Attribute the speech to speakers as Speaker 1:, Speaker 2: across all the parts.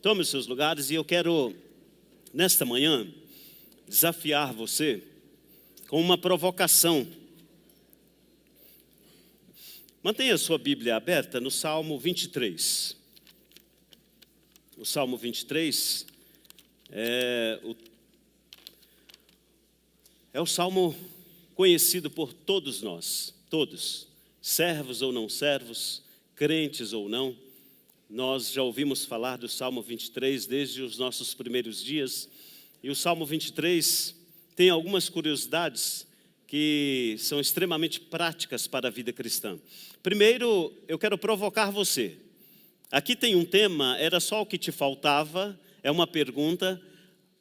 Speaker 1: Tome os seus lugares e eu quero, nesta manhã, desafiar você com uma provocação. Mantenha a sua Bíblia aberta no Salmo 23. O Salmo 23 é o salmo conhecido por todos nós, todos, servos ou não servos, crentes ou não. Nós já ouvimos falar do Salmo 23 desde os nossos primeiros dias. E o Salmo 23 tem algumas curiosidades que são extremamente práticas para a vida cristã. Primeiro, eu quero provocar você. Aqui tem um tema, era só o que te faltava, é uma pergunta.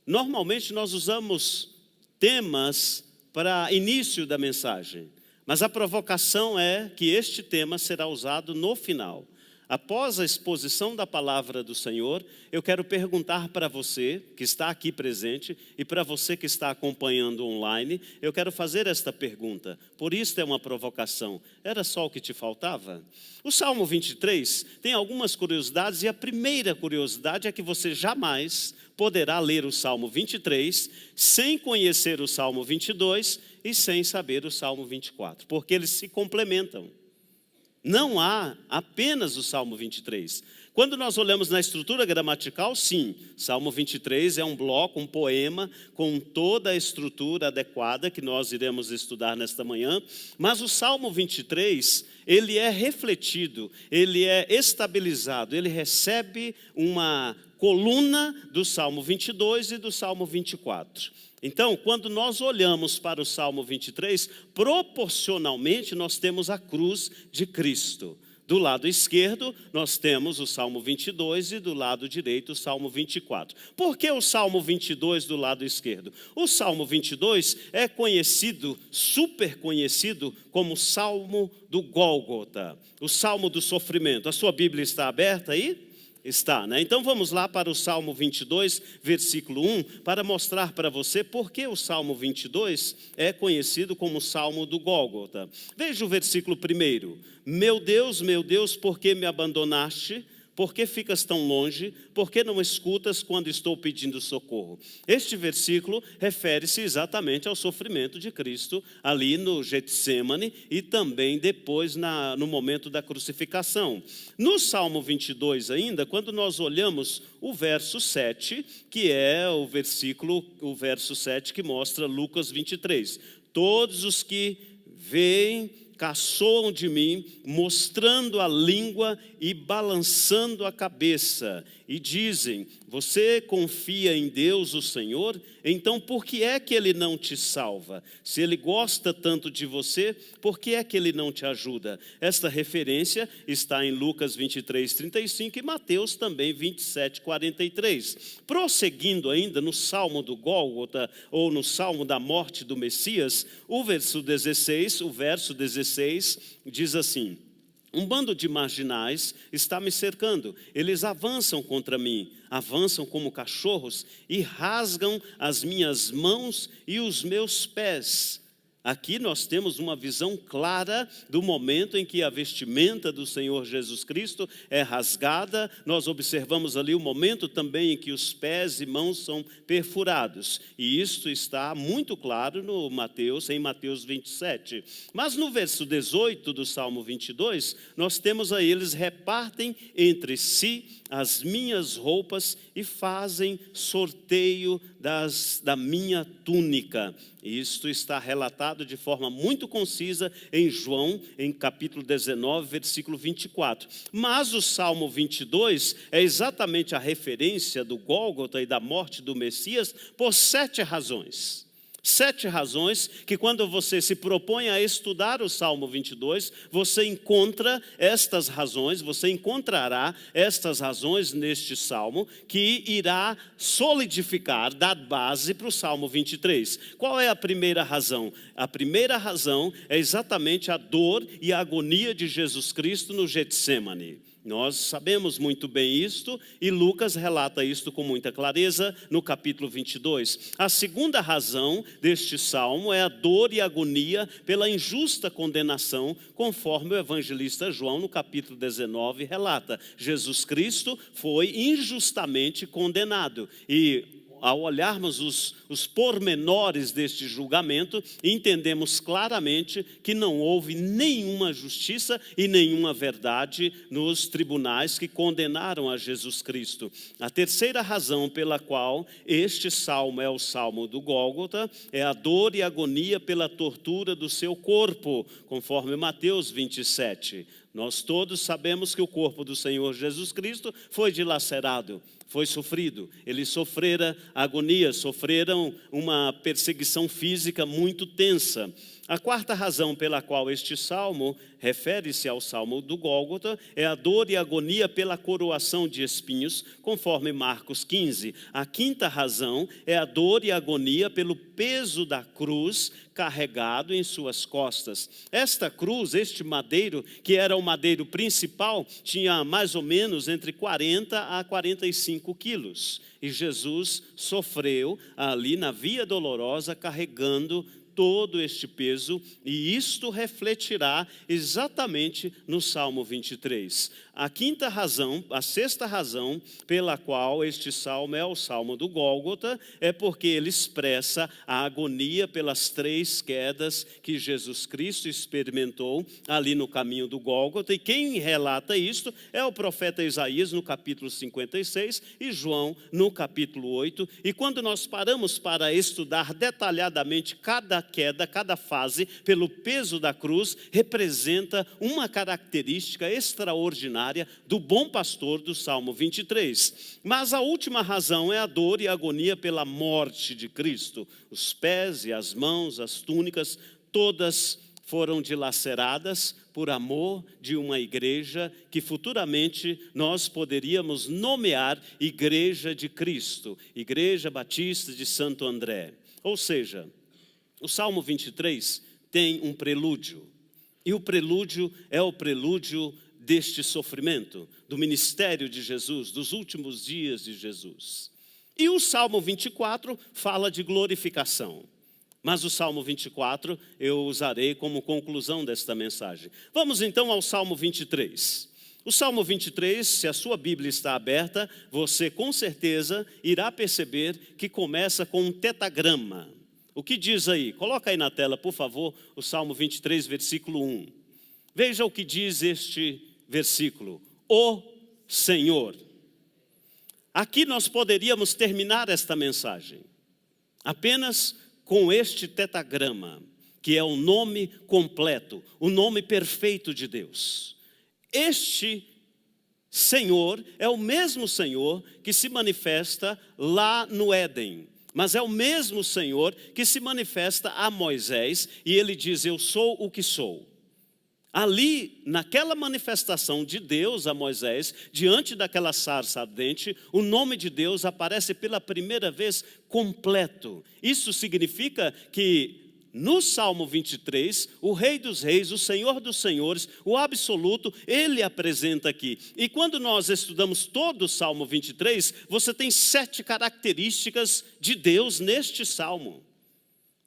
Speaker 1: Normalmente nós usamos temas para início da mensagem, mas a provocação é que este tema será usado no final. Após a exposição da palavra do Senhor, eu quero perguntar para você que está aqui presente e para você que está acompanhando online, eu quero fazer esta pergunta. Por isso é uma provocação. Era só o que te faltava? O Salmo 23 tem algumas curiosidades e a primeira curiosidade é que você jamais poderá ler o Salmo 23 sem conhecer o Salmo 22 e sem saber o Salmo 24, porque eles se complementam. Não há apenas o Salmo 23. Quando nós olhamos na estrutura gramatical, sim, Salmo 23 é um bloco, um poema, com toda a estrutura adequada que nós iremos estudar nesta manhã. Mas o Salmo 23, ele é refletido, ele é estabilizado, ele recebe uma coluna do Salmo 22 e do Salmo 24. Então, quando nós olhamos para o Salmo 23, proporcionalmente nós temos a cruz de Cristo. Do lado esquerdo, nós temos o Salmo 22 e do lado direito o Salmo 24. Por que o Salmo 22 do lado esquerdo? O Salmo 22 é conhecido, super conhecido, como o Salmo do Gólgota, o Salmo do sofrimento. A sua Bíblia está aberta aí? Está, né? Então vamos lá para o Salmo 22, versículo 1, para mostrar para você por que o Salmo 22 é conhecido como o Salmo do Gólgota. Veja o versículo 1. Meu Deus, por que me abandonaste? Por que ficas tão longe? Por que não escutas quando estou pedindo socorro? Este versículo refere-se exatamente ao sofrimento de Cristo ali no Getsêmani e também depois no momento da crucificação. No Salmo 22 ainda, quando nós olhamos o verso 7, que é o verso 7 que mostra Lucas 23. Todos os que veem caçoam de mim, mostrando a língua e balançando a cabeça, e dizem, você confia em Deus o Senhor? Então por que é que Ele não te salva? Se Ele gosta tanto de você, por que é que Ele não te ajuda? Esta referência está em Lucas 23, 35 e Mateus também 27, 43. Prosseguindo ainda no Salmo do Gólgota, ou no Salmo da morte do Messias, o verso 16 diz assim, um bando de marginais está me cercando, eles avançam contra mim, avançam como cachorros e rasgam as minhas mãos e os meus pés. Aqui nós temos uma visão clara do momento em que a vestimenta do Senhor Jesus Cristo é rasgada. Nós observamos ali o momento também em que os pés e mãos são perfurados. E isto está muito claro em Mateus 27. Mas no verso 18 do Salmo 22, nós temos aí, eles repartem entre si as minhas roupas e fazem sorteio da minha túnica. Isto está relatado de forma muito concisa em João, em capítulo 19, versículo 24. Mas o Salmo 22 é exatamente a referência do Gólgota e da morte do Messias por 7 razões. 7 razões que quando você se propõe a estudar o Salmo 22, você encontrará estas razões neste Salmo, que irá solidificar, dar base para o Salmo 23. Qual é a primeira razão? A primeira razão é exatamente a dor e a agonia de Jesus Cristo no Getsêmani. Nós sabemos muito bem isto, e Lucas relata isto com muita clareza no capítulo 22. A segunda razão deste salmo é a dor e agonia pela injusta condenação, conforme o evangelista João, no capítulo 19, relata. Jesus Cristo foi injustamente condenado, e ao olharmos os pormenores deste julgamento, entendemos claramente que não houve nenhuma justiça e nenhuma verdade nos tribunais que condenaram a Jesus Cristo. A terceira razão pela qual este salmo é o salmo do Gólgota é a dor e agonia pela tortura do seu corpo, conforme Mateus 27. Nós todos sabemos que o corpo do Senhor Jesus Cristo foi dilacerado, foi sofrido. Eles sofreram agonia, sofreram uma perseguição física muito tensa. A quarta razão pela qual este salmo refere-se ao salmo do Gólgota é a dor e agonia pela coroação de espinhos, conforme Marcos 15. A quinta razão é a dor e agonia pelo peso da cruz carregado em suas costas. Esta cruz, este madeiro, que era o madeiro principal, tinha mais ou menos entre 40 a 45 quilos. E Jesus sofreu ali na Via Dolorosa carregando todo este peso, e isto refletirá exatamente no Salmo 23. A quinta razão, a sexta razão pela qual este salmo é o salmo do Gólgota é porque ele expressa a agonia pelas 3 quedas que Jesus Cristo experimentou ali no caminho do Gólgota, e quem relata isto é o profeta Isaías no capítulo 56 e João no capítulo 8, e quando nós paramos para estudar detalhadamente cada queda, cada fase, pelo peso da cruz, representa uma característica extraordinária do bom pastor do Salmo 23. Mas a última razão é a dor e a agonia pela morte de Cristo. Os pés e as mãos, as túnicas, todas foram dilaceradas por amor de uma igreja que futuramente nós poderíamos nomear Igreja de Cristo, Igreja Batista de Santo André. Ou seja, o Salmo 23 tem um prelúdio, e o prelúdio é o prelúdio deste sofrimento, do ministério de Jesus, dos últimos dias de Jesus. E o Salmo 24 fala de glorificação, mas o Salmo 24 eu usarei como conclusão desta mensagem. Vamos então ao Salmo 23. O Salmo 23, se a sua Bíblia está aberta, você com certeza irá perceber que começa com um tetagrama. O que diz aí? Coloca aí na tela, por favor, o Salmo 23, versículo 1. Veja o que diz este versículo: O Senhor. Aqui nós poderíamos terminar esta mensagem apenas com este tetagrama, que é o nome completo, o nome perfeito de Deus. Este Senhor é o mesmo Senhor que se manifesta lá no Éden, mas é o mesmo Senhor que se manifesta a Moisés, e ele diz: eu sou o que sou. Ali, naquela manifestação de Deus a Moisés, diante daquela sarça ardente, o nome de Deus aparece pela primeira vez completo. Isso significa que no Salmo 23, o Rei dos Reis, o Senhor dos Senhores, o absoluto, ele apresenta aqui. E quando nós estudamos todo o Salmo 23, você tem 7 características de Deus neste Salmo.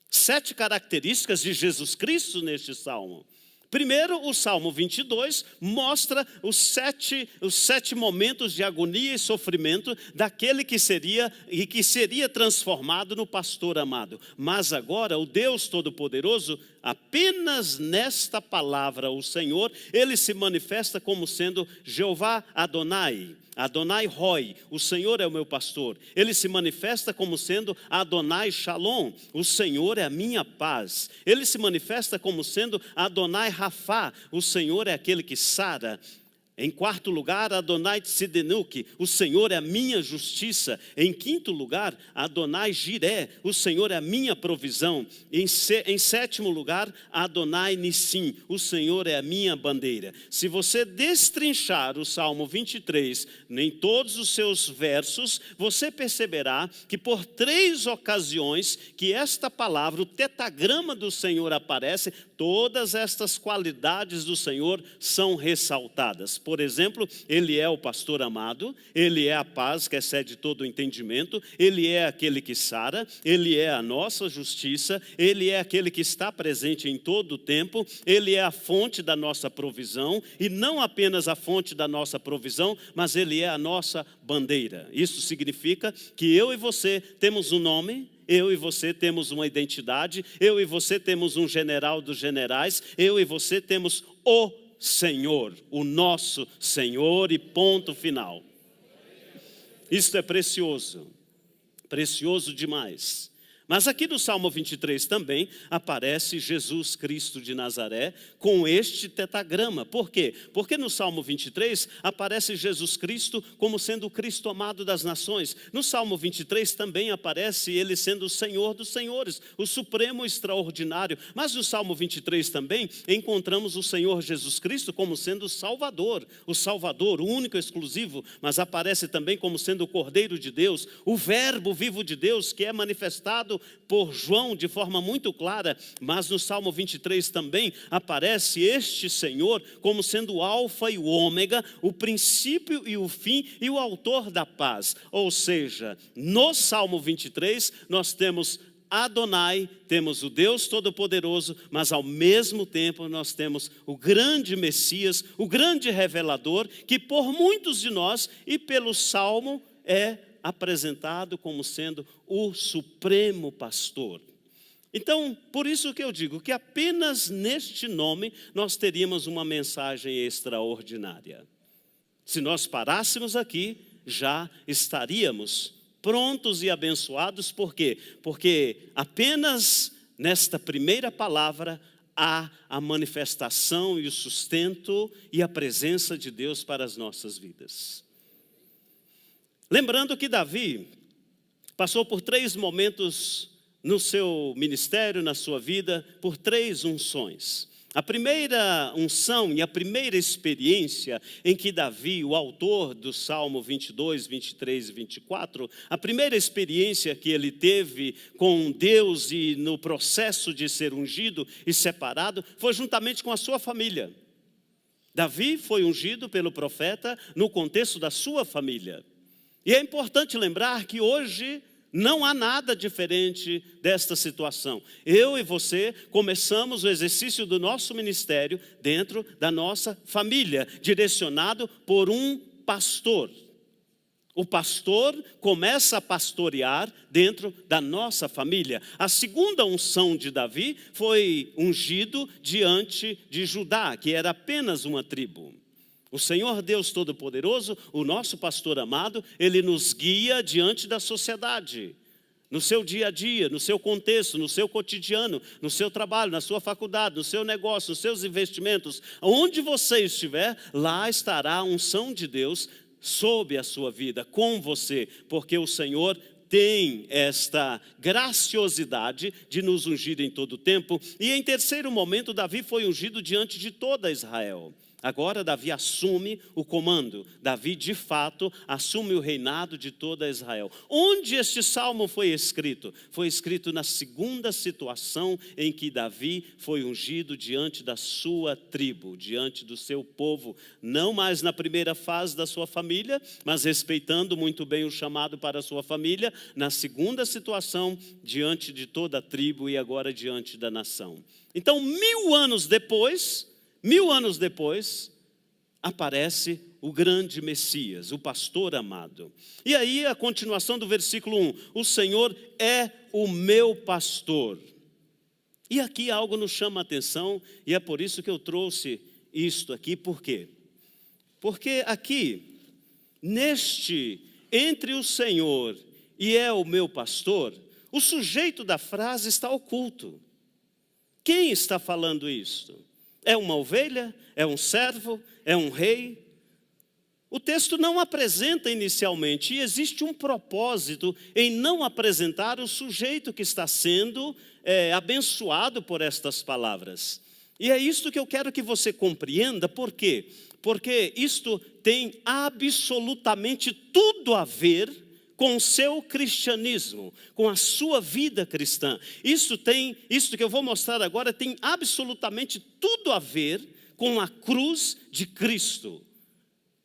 Speaker 1: 7 características de Jesus Cristo neste Salmo. Primeiro, o Salmo 22 mostra os sete momentos de agonia e sofrimento daquele que seria transformado no pastor amado. Mas agora, o Deus Todo-Poderoso, apenas nesta palavra, o Senhor, ele se manifesta como sendo Jeová Adonai. Adonai Roi, o Senhor é o meu pastor. Ele se manifesta como sendo Adonai Shalom, o Senhor é a minha paz. Ele se manifesta como sendo Adonai Rafá, o Senhor é aquele que sara. Em quarto lugar, Adonai Tsidenuk, o Senhor é a minha justiça. Em quinto lugar, Adonai Jiré, o Senhor é a minha provisão. Em sétimo lugar, Adonai Nissim, o Senhor é a minha bandeira. Se você destrinchar o Salmo 23 em todos os seus versos, você perceberá que por 3 ocasiões que esta palavra, o tetagrama do Senhor aparece, todas estas qualidades do Senhor são ressaltadas. por exemplo, Ele é o pastor amado, Ele é a paz que excede todo o entendimento, Ele é aquele que sara, Ele é a nossa justiça, Ele é aquele que está presente em todo o tempo, Ele é a fonte da nossa provisão, e não apenas a fonte da nossa provisão, mas Ele é a nossa bandeira. Isso significa que eu e você temos um nome, eu e você temos uma identidade, eu e você temos um general dos generais, eu e você temos o Senhor, o nosso Senhor, e ponto final. Isso é precioso, precioso demais. Mas aqui no Salmo 23 também aparece Jesus Cristo de Nazaré com este tetagrama. Por quê? Porque no Salmo 23 aparece Jesus Cristo como sendo o Cristo amado das nações. No Salmo 23 também aparece Ele sendo o Senhor dos senhores, o supremo extraordinário. Mas no Salmo 23 também encontramos o Senhor Jesus Cristo como sendo o Salvador, o único e exclusivo, mas aparece também como sendo o Cordeiro de Deus, o Verbo vivo de Deus, que é manifestado por João de forma muito clara. Mas no Salmo 23 também aparece este Senhor como sendo o alfa e o ômega, o princípio e o fim e o autor da paz. Ou seja, no Salmo 23 nós temos Adonai, temos o Deus Todo-Poderoso, mas ao mesmo tempo nós temos o grande Messias, o grande revelador, que por muitos de nós e pelo Salmo é apresentado como sendo o supremo pastor. Então, por isso que eu digo que apenas neste nome nós teríamos uma mensagem extraordinária. Se nós parássemos aqui, já estaríamos prontos e abençoados. Por quê? Porque apenas nesta primeira palavra há a manifestação e o sustento e a presença de Deus para as nossas vidas. Lembrando que Davi passou por 3 momentos no seu ministério, na sua vida, por 3 unções. A primeira unção e a primeira experiência em que Davi, o autor do Salmo 22, 23 e 24, a primeira experiência que ele teve com Deus e no processo de ser ungido e separado, foi juntamente com a sua família. Davi foi ungido pelo profeta no contexto da sua família. E é importante lembrar que hoje não há nada diferente desta situação. Eu e você começamos o exercício do nosso ministério dentro da nossa família, direcionado por um pastor. O pastor começa a pastorear dentro da nossa família. A segunda unção de Davi foi ungido diante de Judá, que era apenas uma tribo. O Senhor Deus Todo-Poderoso, o nosso pastor amado, Ele nos guia diante da sociedade, no seu dia a dia, no seu contexto, no seu cotidiano, no seu trabalho, na sua faculdade, no seu negócio, nos seus investimentos. Onde você estiver, lá estará a unção de Deus sobre a sua vida, com você, porque o Senhor tem esta graciosidade de nos ungir em todo o tempo. E em terceiro momento, Davi foi ungido diante de toda Israel. Agora Davi assume o comando. Davi, de fato, assume o reinado de toda Israel. Onde este salmo foi escrito? Foi escrito na segunda situação em que Davi foi ungido diante da sua tribo, diante do seu povo. Não mais na primeira fase da sua família, mas respeitando muito bem o chamado para a sua família. Na segunda situação, diante de toda a tribo e agora diante da nação. Então, 1000 anos depois, aparece o grande Messias, o pastor amado. E aí a continuação do versículo 1, o Senhor é o meu pastor. E aqui algo nos chama a atenção, e é por isso que eu trouxe isto aqui. Por quê? Porque aqui, entre o Senhor e é o meu pastor, o sujeito da frase está oculto. Quem está falando isso? É uma ovelha? É um servo? É um rei? O texto não apresenta inicialmente, e existe um propósito em não apresentar o sujeito que está sendo abençoado por estas palavras. E é isto que eu quero que você compreenda. Por quê? Porque isto tem absolutamente tudo a ver com o seu cristianismo, com a sua vida cristã. Isto que eu vou mostrar agora tem absolutamente tudo a ver com a cruz de Cristo.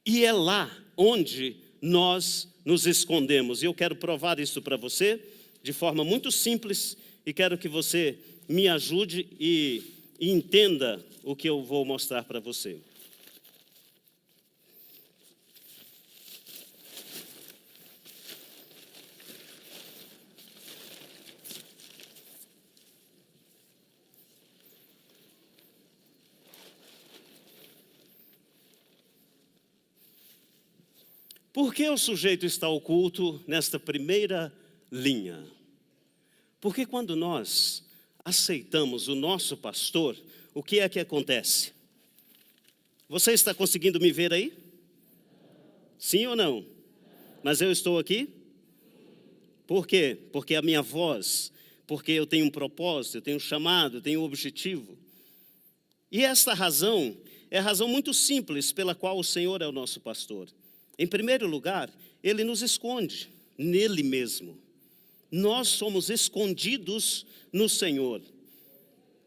Speaker 1: E é lá onde nós nos escondemos. E eu quero provar isso para você de forma muito simples e quero que você me ajude e entenda o que eu vou mostrar para você. Por que o sujeito está oculto nesta primeira linha? Porque quando nós aceitamos o nosso pastor, o que é que acontece? Você está conseguindo me ver aí? Sim ou não? Mas eu estou aqui? Por quê? Porque a minha voz, porque eu tenho um propósito, eu tenho um chamado, eu tenho um objetivo. E esta razão é a razão muito simples pela qual o Senhor é o nosso pastor. Em primeiro lugar, Ele nos esconde nele mesmo. Nós somos escondidos no Senhor.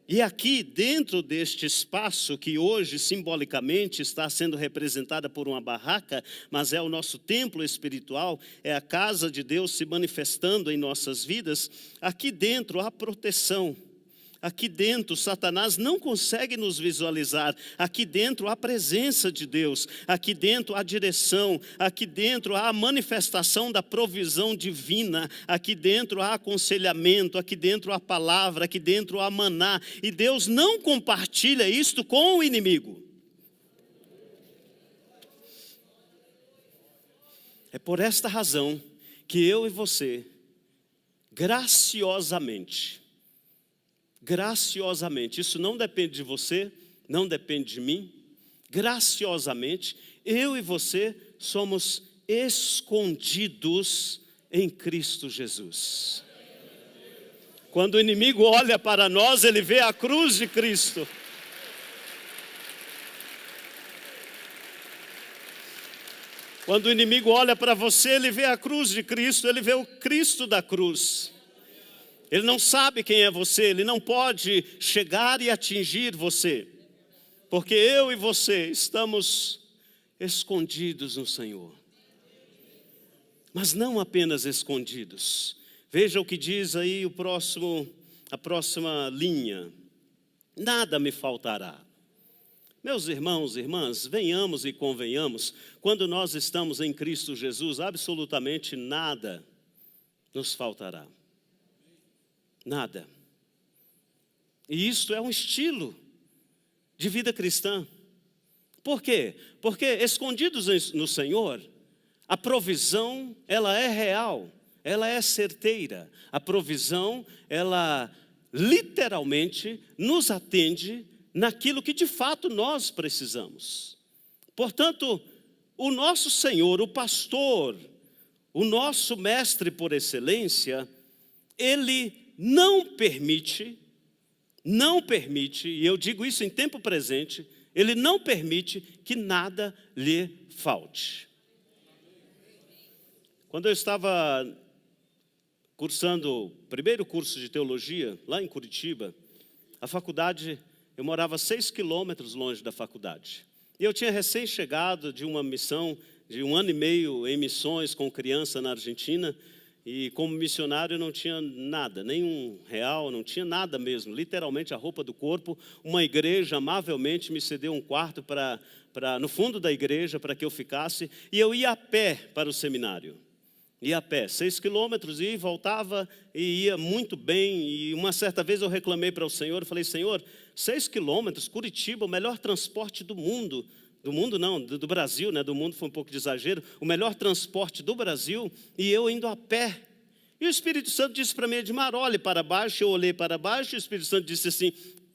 Speaker 1: E aqui, dentro deste espaço que hoje, simbolicamente, está sendo representada por uma barraca, mas é o nosso templo espiritual, é a casa de Deus se manifestando em nossas vidas, aqui dentro há proteção. Aqui dentro, Satanás não consegue nos visualizar. Aqui dentro há a presença de Deus. Aqui dentro há a direção. Aqui dentro há a manifestação da provisão divina. Aqui dentro há aconselhamento. Aqui dentro há a palavra. Aqui dentro há maná. E Deus não compartilha isto com o inimigo. É por esta razão que eu e você, graciosamente, isso não depende de você, não depende de mim, graciosamente, eu e você somos escondidos em Cristo Jesus. Quando o inimigo olha para nós, ele vê a cruz de Cristo. Quando o inimigo olha para você, ele vê a cruz de Cristo, ele vê o Cristo da cruz. Ele não sabe quem é você, ele não pode chegar e atingir você, porque eu e você estamos escondidos no Senhor. Mas não apenas escondidos. Veja o que diz aí a próxima linha. Nada me faltará. Meus irmãos e irmãs, venhamos e convenhamos, quando nós estamos em Cristo Jesus, absolutamente nada nos faltará. Nada. E isto é um estilo de vida cristã. Por quê? Porque escondidos no Senhor, a provisão, ela é real, ela é certeira. A provisão, ela literalmente nos atende naquilo que de fato nós precisamos. Portanto, o nosso Senhor, o pastor, o nosso mestre por excelência, Ele não permite, e eu digo isso em tempo presente, Ele não permite que nada lhe falte. Quando eu estava cursando o primeiro curso de teologia, lá em Curitiba, a faculdade, eu morava 6 quilômetros longe da faculdade. E eu tinha recém-chegado de uma missão de 1 ano e meio em missões com criança na Argentina, e como missionário eu não tinha nada, nem R$1, não tinha nada mesmo, literalmente a roupa do corpo. Uma igreja amavelmente me cedeu um quarto no fundo da igreja para que eu ficasse, e eu ia a pé para o seminário. Ia a pé, 6 quilômetros, e voltava e ia muito bem. E uma certa vez eu reclamei para o Senhor, falei: Senhor, 6 quilômetros, Curitiba, o melhor transporte do mundo. Do mundo não, do Brasil, né? Do mundo foi um pouco de exagero. O melhor transporte do Brasil, e eu indo a pé. E o Espírito Santo disse para mim: Edmar, olhe para baixo. Eu olhei para baixo, e o Espírito Santo disse assim: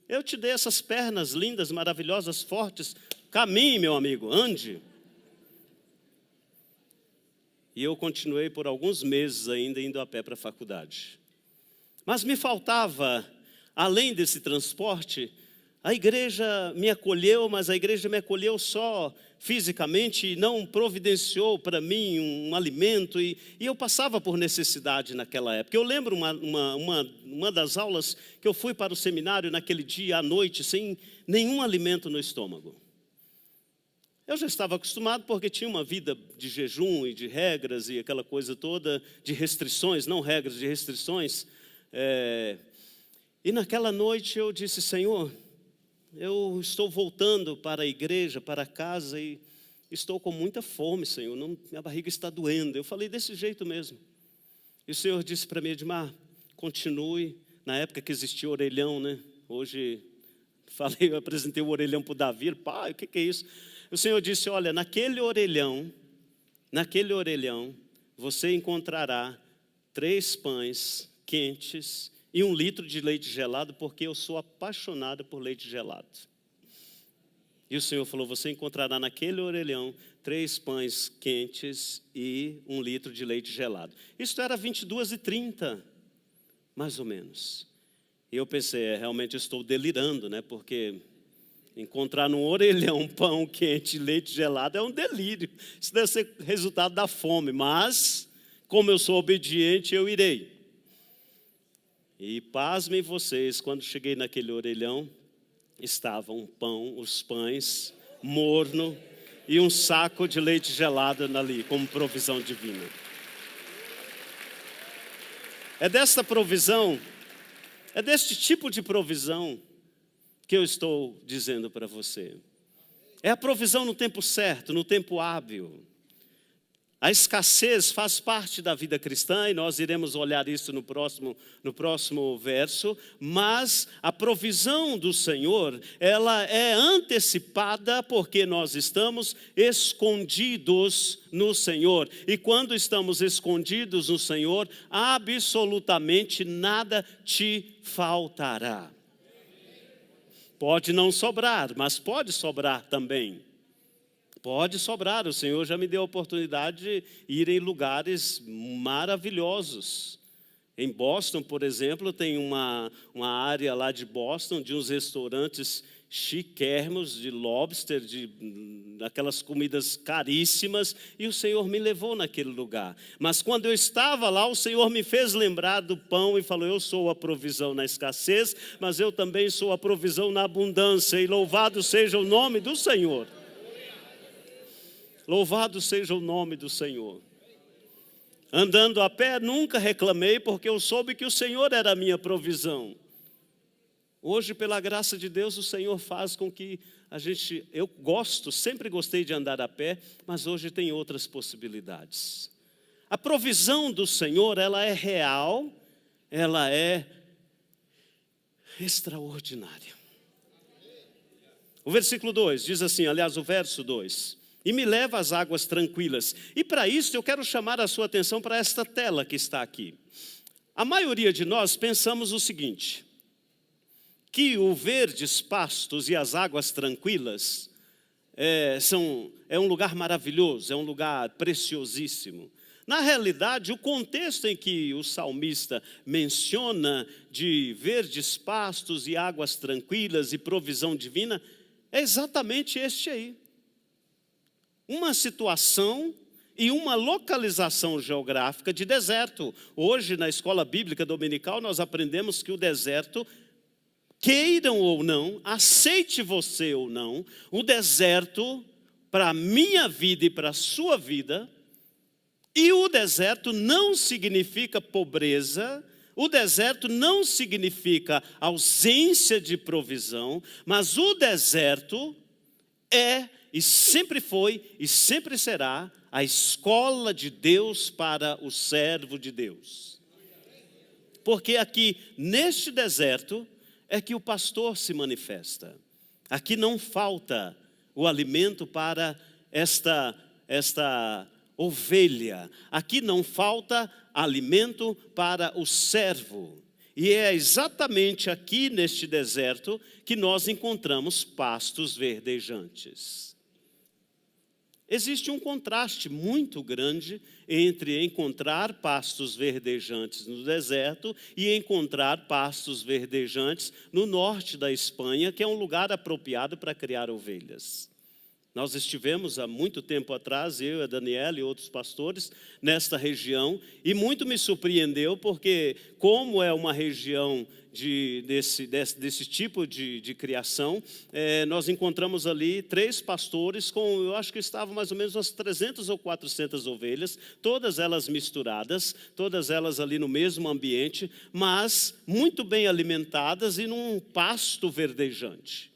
Speaker 1: eu te dei essas pernas lindas, maravilhosas, fortes. Caminhe, meu amigo, ande. E eu continuei por alguns meses ainda indo a pé para a faculdade. Mas me faltava, além desse transporte, a igreja me acolheu, mas a igreja me acolheu só fisicamente e não providenciou para mim um alimento, e eu passava por necessidade naquela época. Eu lembro uma das aulas que eu fui para o seminário naquele dia à noite, sem nenhum alimento no estômago. Eu já estava acostumado porque tinha uma vida de jejum e de regras e aquela coisa toda, de restrições, não regras, de restrições. E naquela noite eu disse: Senhor, eu estou voltando para a igreja, para casa e estou com muita fome, Senhor, minha barriga está doendo. Eu falei desse jeito mesmo. E o Senhor disse para mim: Edmar, continue. Na época que existia orelhão, né? Hoje, eu apresentei o orelhão para o Davi. Pai, o que é isso? O Senhor disse: olha, naquele orelhão, você encontrará 3 pães quentes e 1 litro de leite gelado, porque eu sou apaixonado por leite gelado. E o Senhor falou: você encontrará naquele orelhão 3 pães quentes e 1 litro de leite gelado. Isso era 22h30, mais ou menos. E eu pensei: realmente estou delirando, né? Porque encontrar num orelhão pão quente e leite gelado é um delírio. Isso deve ser resultado da fome, mas como eu sou obediente, eu irei. E pasmem vocês, quando cheguei naquele orelhão, estavam os pães, morno e um saco de leite gelado ali, como provisão divina. É desta provisão, é deste tipo de provisão que eu estou dizendo para você. É a provisão no tempo certo, no tempo hábil. A escassez faz parte da vida cristã e nós iremos olhar isso no próximo verso, mas a provisão do Senhor, ela é antecipada porque nós estamos escondidos no Senhor. E quando estamos escondidos no Senhor, absolutamente nada te faltará. Pode não sobrar, mas pode sobrar também. Pode sobrar, o Senhor já me deu a oportunidade de ir em lugares maravilhosos. Em Boston, por exemplo, tem uma área lá de Boston, de uns restaurantes chiquérrimos, de lobster, aquelas comidas caríssimas, e o Senhor me levou naquele lugar. Mas quando eu estava lá, o Senhor me fez lembrar do pão e falou: eu sou a provisão na escassez, mas eu também sou a provisão na abundância, e louvado seja o nome do Senhor. Louvado seja o nome do Senhor. Andando a pé, nunca reclamei, porque eu soube que o Senhor era a minha provisão. Hoje, pela graça de Deus, o Senhor faz com que eu sempre gostei de andar a pé, mas hoje tem outras possibilidades. A provisão do Senhor, ela é real, ela é extraordinária. O versículo 2 diz assim, aliás, o verso 2: e me leva às águas tranquilas. E para isso eu quero chamar a sua atenção para esta tela que está aqui. A maioria de nós pensamos o seguinte: que o verdes pastos e as águas tranquilas é um lugar maravilhoso, é um lugar preciosíssimo. Na realidade, o contexto em que o salmista menciona de verdes pastos e águas tranquilas e provisão divina é exatamente este aí. Uma situação e uma localização geográfica de deserto. Hoje, na escola bíblica dominical, nós aprendemos que o deserto, queiram ou não, aceite você ou não, o deserto, para a minha vida e para a sua vida, e o deserto não significa pobreza, o deserto não significa ausência de provisão, mas o deserto é, e sempre foi, e sempre será, a escola de Deus para o servo de Deus. Porque aqui, neste deserto, é que o pastor se manifesta. Aqui não falta o alimento para esta ovelha. Aqui não falta alimento para o servo. E é exatamente aqui neste deserto que nós encontramos pastos verdejantes. Existe um contraste muito grande entre encontrar pastos verdejantes no deserto e encontrar pastos verdejantes no norte da Espanha, que é um lugar apropriado para criar ovelhas. Nós estivemos há muito tempo atrás, eu, a Daniela e outros pastores, nesta região, e muito me surpreendeu, porque como é uma região desse tipo de criação, nós encontramos ali 3 pastores com, eu acho que estavam mais ou menos umas 300 ou 400 ovelhas, todas elas misturadas, todas elas ali no mesmo ambiente, mas muito bem alimentadas e num pasto verdejante.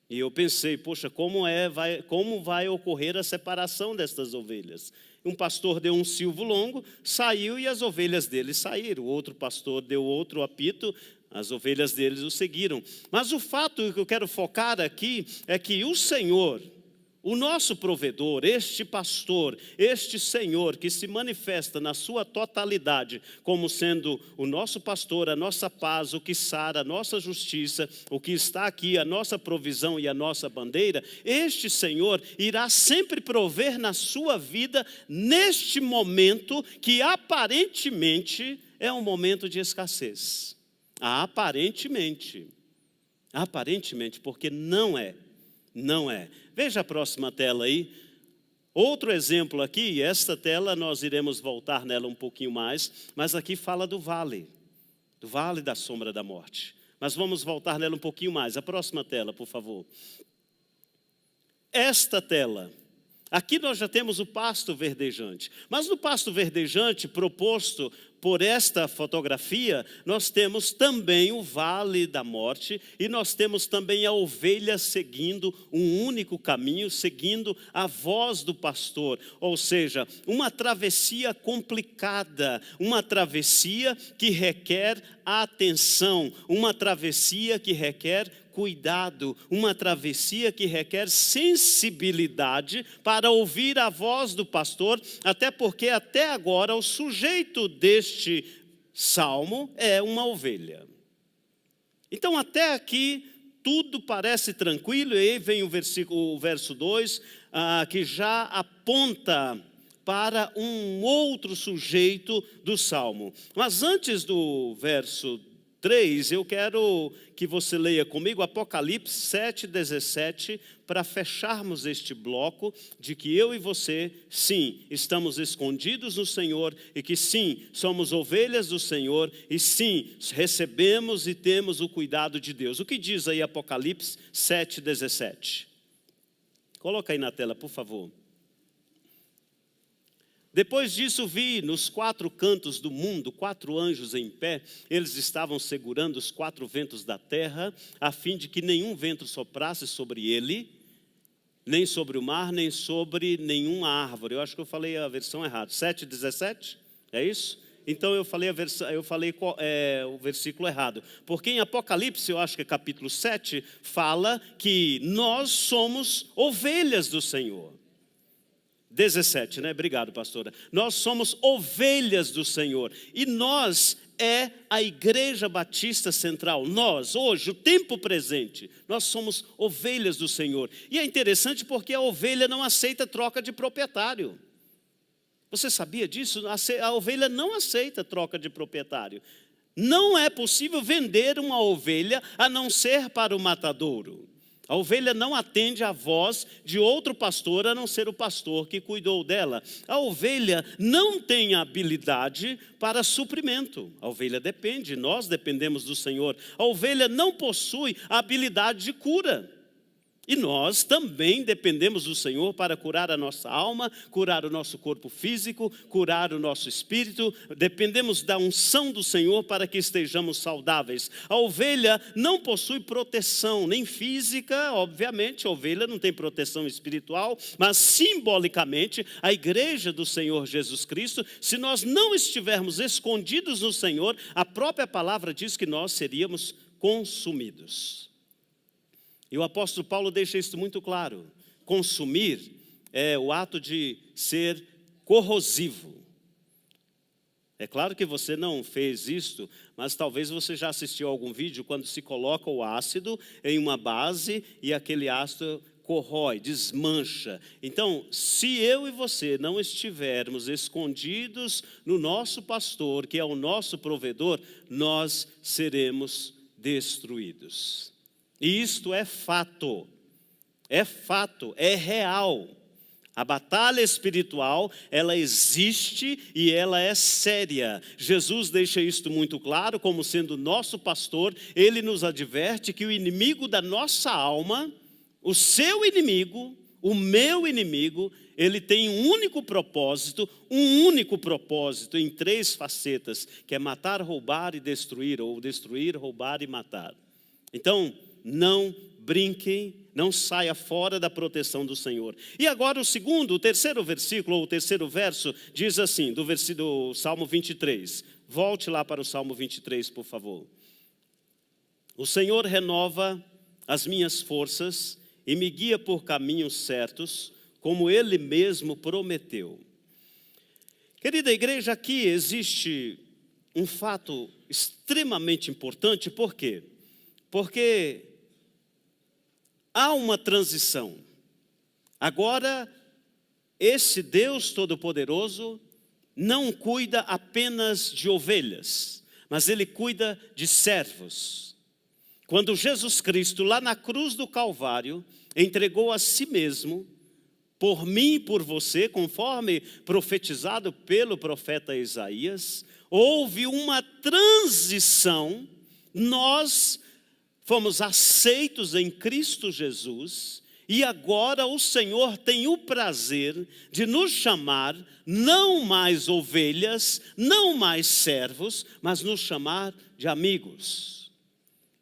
Speaker 1: E eu pensei, poxa, como vai ocorrer a separação destas ovelhas? Um pastor deu um silvo longo, saiu e as ovelhas dele saíram. O outro pastor deu outro apito, as ovelhas deles o seguiram. Mas o fato que eu quero focar aqui é que o Senhor, o nosso provedor, este pastor, este Senhor que se manifesta na sua totalidade como sendo o nosso pastor, a nossa paz, o que sara, a nossa justiça, o que está aqui, a nossa provisão e a nossa bandeira, este Senhor irá sempre prover na sua vida neste momento que aparentemente é um momento de escassez. Aparentemente, porque não é. Não é. Veja a próxima tela aí. Outro exemplo aqui, esta tela nós iremos voltar nela um pouquinho mais, mas aqui fala do vale da sombra da morte. Mas vamos voltar nela um pouquinho mais. A próxima tela, por favor. Esta tela. Aqui nós já temos o pasto verdejante. Mas no pasto verdejante proposto por esta fotografia, nós temos também o vale da morte e nós temos também a ovelha seguindo um único caminho, seguindo a voz do pastor. Ou seja, uma travessia complicada, uma travessia que requer atenção, uma travessia que requer cuidado, uma travessia que requer sensibilidade para ouvir a voz do pastor, até porque até agora o sujeito deste salmo é uma ovelha. Então até aqui tudo parece tranquilo, e aí vem o verso 2, que já aponta para um outro sujeito do salmo. Mas antes do verso 3, eu quero que você leia comigo Apocalipse 7:17, para fecharmos este bloco de que eu e você, sim, estamos escondidos no Senhor e que sim, somos ovelhas do Senhor e sim, recebemos e temos o cuidado de Deus. O que diz aí Apocalipse 7:17? Coloca aí na tela, por favor. Depois disso vi nos 4 cantos do mundo 4 anjos em pé. Eles estavam segurando os 4 ventos da terra, a fim de que nenhum vento soprasse sobre ele, nem sobre o mar, nem sobre nenhuma árvore. Eu acho que eu falei a versão errada. 7:17? É isso? Então eu falei o versículo errado. Porque em Apocalipse, eu acho que é capítulo 7, fala que nós somos ovelhas do Senhor. 17, né? Obrigado, pastora. Nós somos ovelhas do Senhor. E nós é a Igreja Batista Central. Nós, hoje, o tempo presente, nós somos ovelhas do Senhor. E é interessante porque a ovelha não aceita troca de proprietário. Você sabia disso? A ovelha não aceita troca de proprietário. Não é possível vender uma ovelha a não ser para o matadouro. A ovelha não atende à voz de outro pastor, a não ser o pastor que cuidou dela. A ovelha não tem habilidade para suprimento. A ovelha depende, nós dependemos do Senhor. A ovelha não possui habilidade de cura. E nós também dependemos do Senhor para curar a nossa alma, curar o nosso corpo físico, curar o nosso espírito. Dependemos da unção do Senhor para que estejamos saudáveis. A ovelha não possui proteção, nem física, obviamente. A ovelha não tem proteção espiritual, mas simbolicamente, a igreja do Senhor Jesus Cristo, se nós não estivermos escondidos no Senhor, a própria palavra diz que nós seríamos consumidos. E o apóstolo Paulo deixa isso muito claro. Consumir é o ato de ser corrosivo. É claro que você não fez isto, mas talvez você já assistiu a algum vídeo quando se coloca o ácido em uma base e aquele ácido corrói, desmancha. Então, se eu e você não estivermos escondidos no nosso pastor, que é o nosso provedor, nós seremos destruídos. E isto é fato. é fato, é real. A batalha espiritual, ela existe e ela é séria. Jesus deixa isto muito claro, como sendo nosso pastor. Ele nos adverte que o inimigo da nossa alma, o seu inimigo, o meu inimigo, ele tem um único propósito em 3 facetas, que é matar, roubar e destruir, ou destruir, roubar e matar. Então, não brinquem, não saia fora da proteção do Senhor. E agora o terceiro versículo, ou o terceiro verso, diz assim, do Salmo 23. Volte lá para o Salmo 23, por favor. O Senhor renova as minhas forças e me guia por caminhos certos, como Ele mesmo prometeu. Querida igreja, aqui existe um fato extremamente importante, por quê? Porque há uma transição. Agora, esse Deus Todo-Poderoso não cuida apenas de ovelhas, mas Ele cuida de servos. Quando Jesus Cristo, lá na cruz do Calvário, entregou a si mesmo, por mim e por você, conforme profetizado pelo profeta Isaías, houve uma transição. Nós fomos aceitos em Cristo Jesus, e agora o Senhor tem o prazer de nos chamar, não mais ovelhas, não mais servos, mas nos chamar de amigos.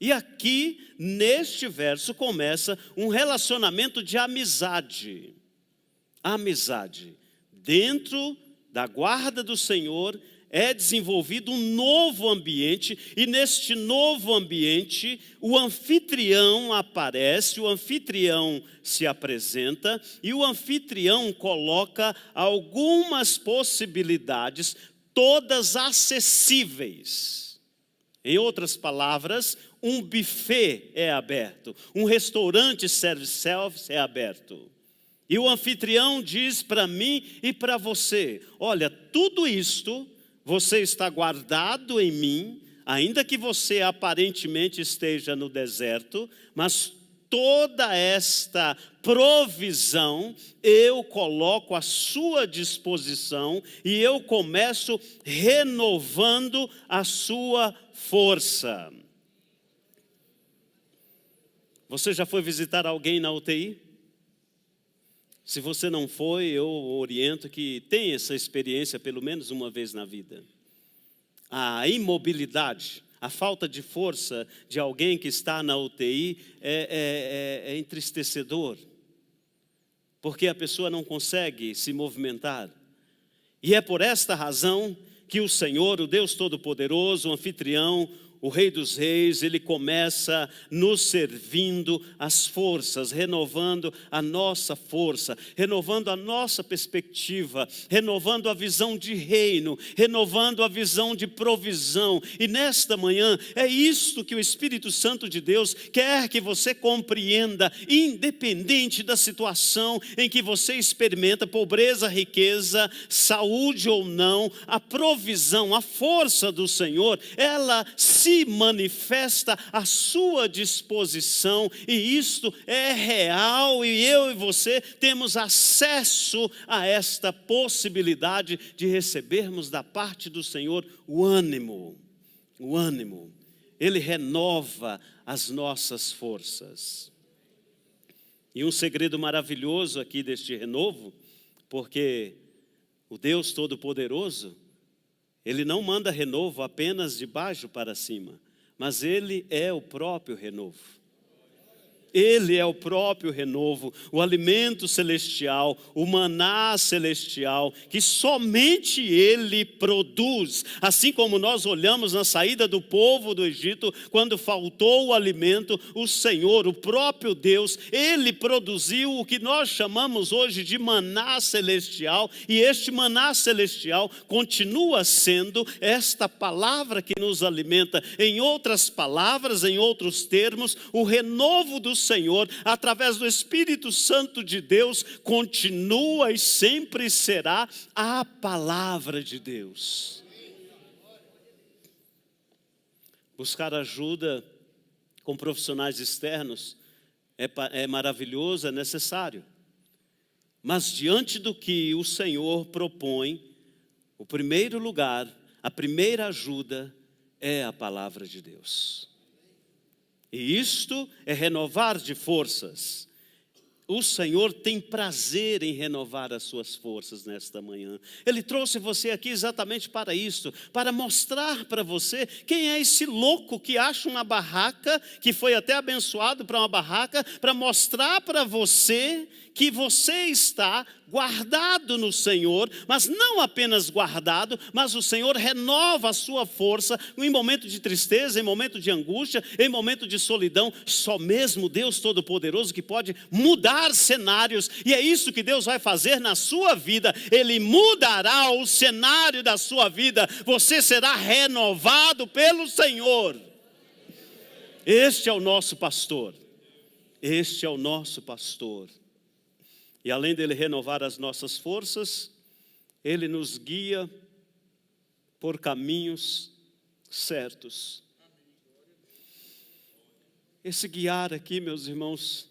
Speaker 1: E aqui, neste verso, começa um relacionamento de amizade. Amizade. Dentro da guarda do Senhor, é desenvolvido um novo ambiente, e neste novo ambiente, o anfitrião aparece, o anfitrião se apresenta, e o anfitrião coloca algumas possibilidades, todas acessíveis. Em outras palavras, um buffet é aberto, um restaurante self-service é aberto. E o anfitrião diz para mim e para você: olha, tudo isto você está guardado em mim, ainda que você aparentemente esteja no deserto, mas toda esta provisão eu coloco à sua disposição e eu começo renovando a sua força. Você já foi visitar alguém na UTI? Se você não foi, eu oriento que tenha essa experiência pelo menos uma vez na vida. A imobilidade, a falta de força de alguém que está na UTI é entristecedor, porque a pessoa não consegue se movimentar. E é por esta razão que o Senhor, o Deus Todo-Poderoso, o anfitrião, o Rei dos Reis, Ele começa nos servindo as forças, renovando a nossa força, renovando a nossa perspectiva, renovando a visão de reino, renovando a visão de provisão. E nesta manhã, é isto que o Espírito Santo de Deus quer que você compreenda, independente da situação em que você experimenta pobreza, riqueza, saúde ou não, a provisão, a força do Senhor, ela se manifesta à sua disposição, e isto é real, e eu e você temos acesso a esta possibilidade de recebermos da parte do Senhor o ânimo. Ele renova as nossas forças. E um segredo maravilhoso aqui deste renovo, porque o Deus Todo-Poderoso, Ele não manda renovo apenas de baixo para cima, mas Ele é o próprio renovo. Ele é o próprio renovo, o alimento celestial, o maná celestial, que somente Ele produz. Assim como nós olhamos na saída do povo do Egito, quando faltou o alimento, o Senhor, o próprio Deus, Ele produziu o que nós chamamos hoje de maná celestial, e este maná celestial continua sendo esta palavra que nos alimenta. Em outras palavras, em outros termos, o renovo do Senhor, através do Espírito Santo de Deus, continua e sempre será a palavra de Deus. Buscar ajuda com profissionais externos é maravilhoso, é necessário. Mas diante do que o Senhor propõe, o primeiro lugar, a primeira ajuda é a palavra de Deus. E isto é renovar de forças. O Senhor tem prazer em renovar as suas forças nesta manhã. Ele trouxe você aqui exatamente para isso, para mostrar para você quem é esse louco que acha uma barraca, que foi até abençoado para uma barraca, para mostrar para você que você está guardado no Senhor, mas não apenas guardado, mas o Senhor renova a sua força em momento de tristeza, em momento de angústia, em momento de solidão. Só mesmo Deus Todo-Poderoso que pode mudar cenários, e é isso que Deus vai fazer na sua vida. Ele mudará o cenário da sua vida, você será renovado pelo Senhor. Este é o nosso pastor, este é o nosso pastor. E além dele renovar as nossas forças, ele nos guia por caminhos certos. Esse guiar aqui, meus irmãos,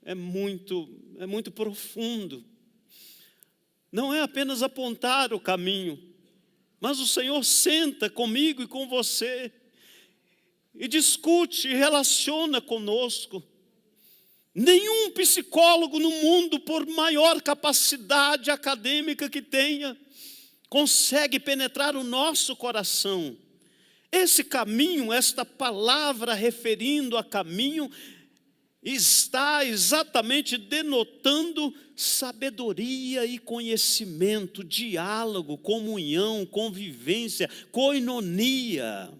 Speaker 1: é muito profundo. Não é apenas apontar o caminho, mas o Senhor senta comigo e com você e discute e relaciona conosco. Nenhum psicólogo no mundo, por maior capacidade acadêmica que tenha, consegue penetrar o nosso coração. Esse caminho, esta palavra referindo a caminho, está exatamente denotando sabedoria e conhecimento, diálogo, comunhão, convivência, koinonia.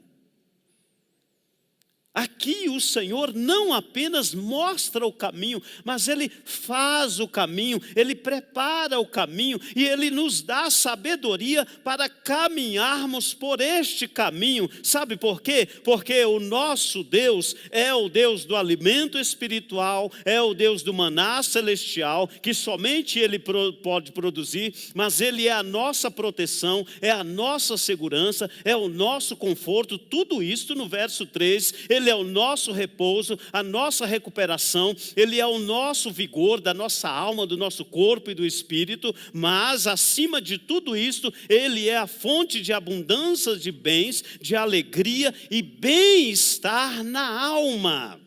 Speaker 1: Aqui o Senhor não apenas mostra o caminho, mas Ele faz o caminho, Ele prepara o caminho e Ele nos dá sabedoria para caminharmos por este caminho. Sabe por quê? Porque o nosso Deus é o Deus do alimento espiritual, é o Deus do maná celestial, que somente Ele pode produzir, mas Ele é a nossa proteção, é a nossa segurança, é o nosso conforto. Tudo isso no verso 3, Ele é o nosso repouso, a nossa recuperação, Ele é o nosso vigor da nossa alma, do nosso corpo e do espírito, mas acima de tudo isso, Ele é a fonte de abundância de bens, de alegria e bem-estar na alma.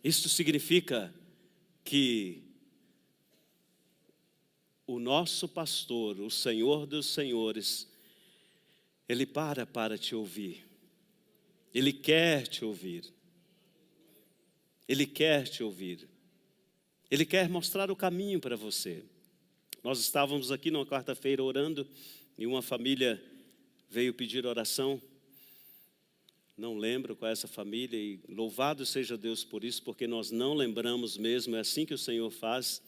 Speaker 1: Isto significa que o nosso pastor, o Senhor dos senhores, Ele para te ouvir. Ele quer te ouvir. Ele quer te ouvir. Ele quer mostrar o caminho para você. Nós estávamos aqui numa quarta-feira orando e uma família veio pedir oração. Não lembro qual é essa família e louvado seja Deus por isso, porque nós não lembramos mesmo, é assim que o Senhor faz.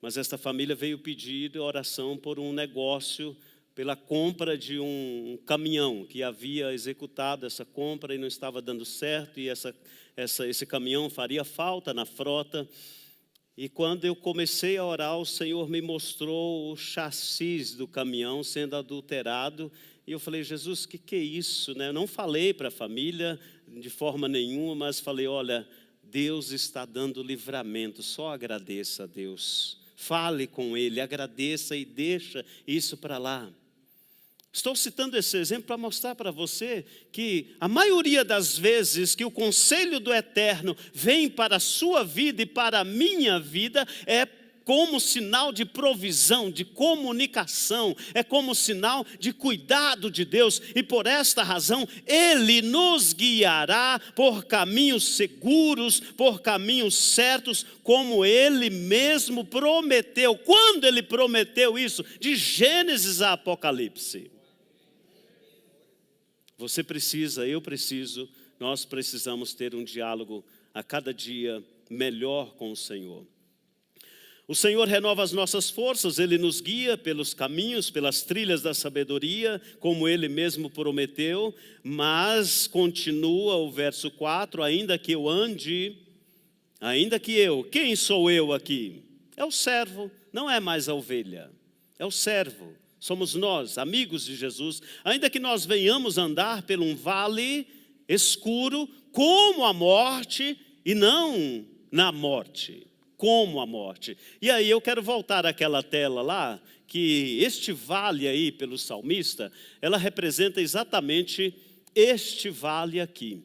Speaker 1: Mas esta família veio pedir oração por um negócio, pela compra de um caminhão que havia executado essa compra e não estava dando certo, e esse caminhão faria falta na frota. E quando eu comecei a orar, o Senhor me mostrou o chassi do caminhão sendo adulterado, e eu falei: Jesus, o que é isso, né? Eu não falei para a família de forma nenhuma, mas falei: olha, Deus está dando livramento, só agradeça a Deus, fale com Ele, agradeça e deixa isso para lá. Estou citando esse exemplo para mostrar para você que a maioria das vezes que o conselho do Eterno vem para a sua vida e para a minha vida é como sinal de provisão, de comunicação, é como sinal de cuidado de Deus, e por esta razão Ele nos guiará por caminhos seguros, por caminhos certos, como Ele mesmo prometeu. Quando Ele prometeu isso? De Gênesis a Apocalipse. Você precisa, eu preciso, nós precisamos ter um diálogo a cada dia melhor com o Senhor. O Senhor renova as nossas forças, Ele nos guia pelos caminhos, pelas trilhas da sabedoria, como Ele mesmo prometeu, mas continua o verso 4, ainda que eu, quem sou eu aqui? É o servo, não é mais a ovelha, é o servo. Somos nós, amigos de Jesus, ainda que nós venhamos andar por um vale escuro, como a morte, e não na morte, como a morte. E aí eu quero voltar àquela tela lá, que este vale aí pelo salmista, ela representa exatamente este vale aqui.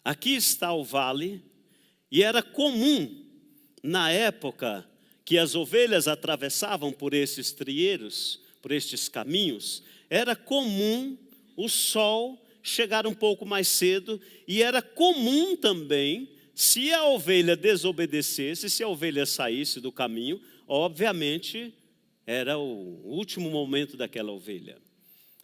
Speaker 1: Aqui está o vale, e era comum na época que as ovelhas atravessavam por esses trieiros, por estes caminhos, era comum o sol chegar um pouco mais cedo, e era comum também, se a ovelha desobedecesse, se a ovelha saísse do caminho, obviamente era o último momento daquela ovelha.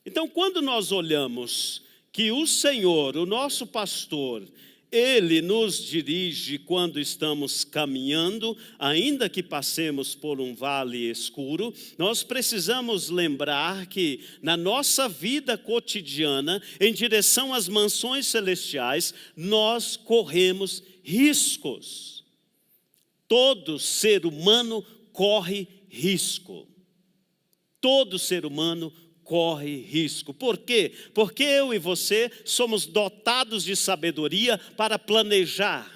Speaker 1: Então, quando nós olhamos que o Senhor, o nosso pastor, Ele nos dirige quando estamos caminhando, ainda que passemos por um vale escuro, nós precisamos lembrar que na nossa vida cotidiana, em direção às mansões celestiais, nós corremos riscos. Todo ser humano corre risco. Todo ser humano corre risco. Por quê? Porque eu e você somos dotados de sabedoria para planejar,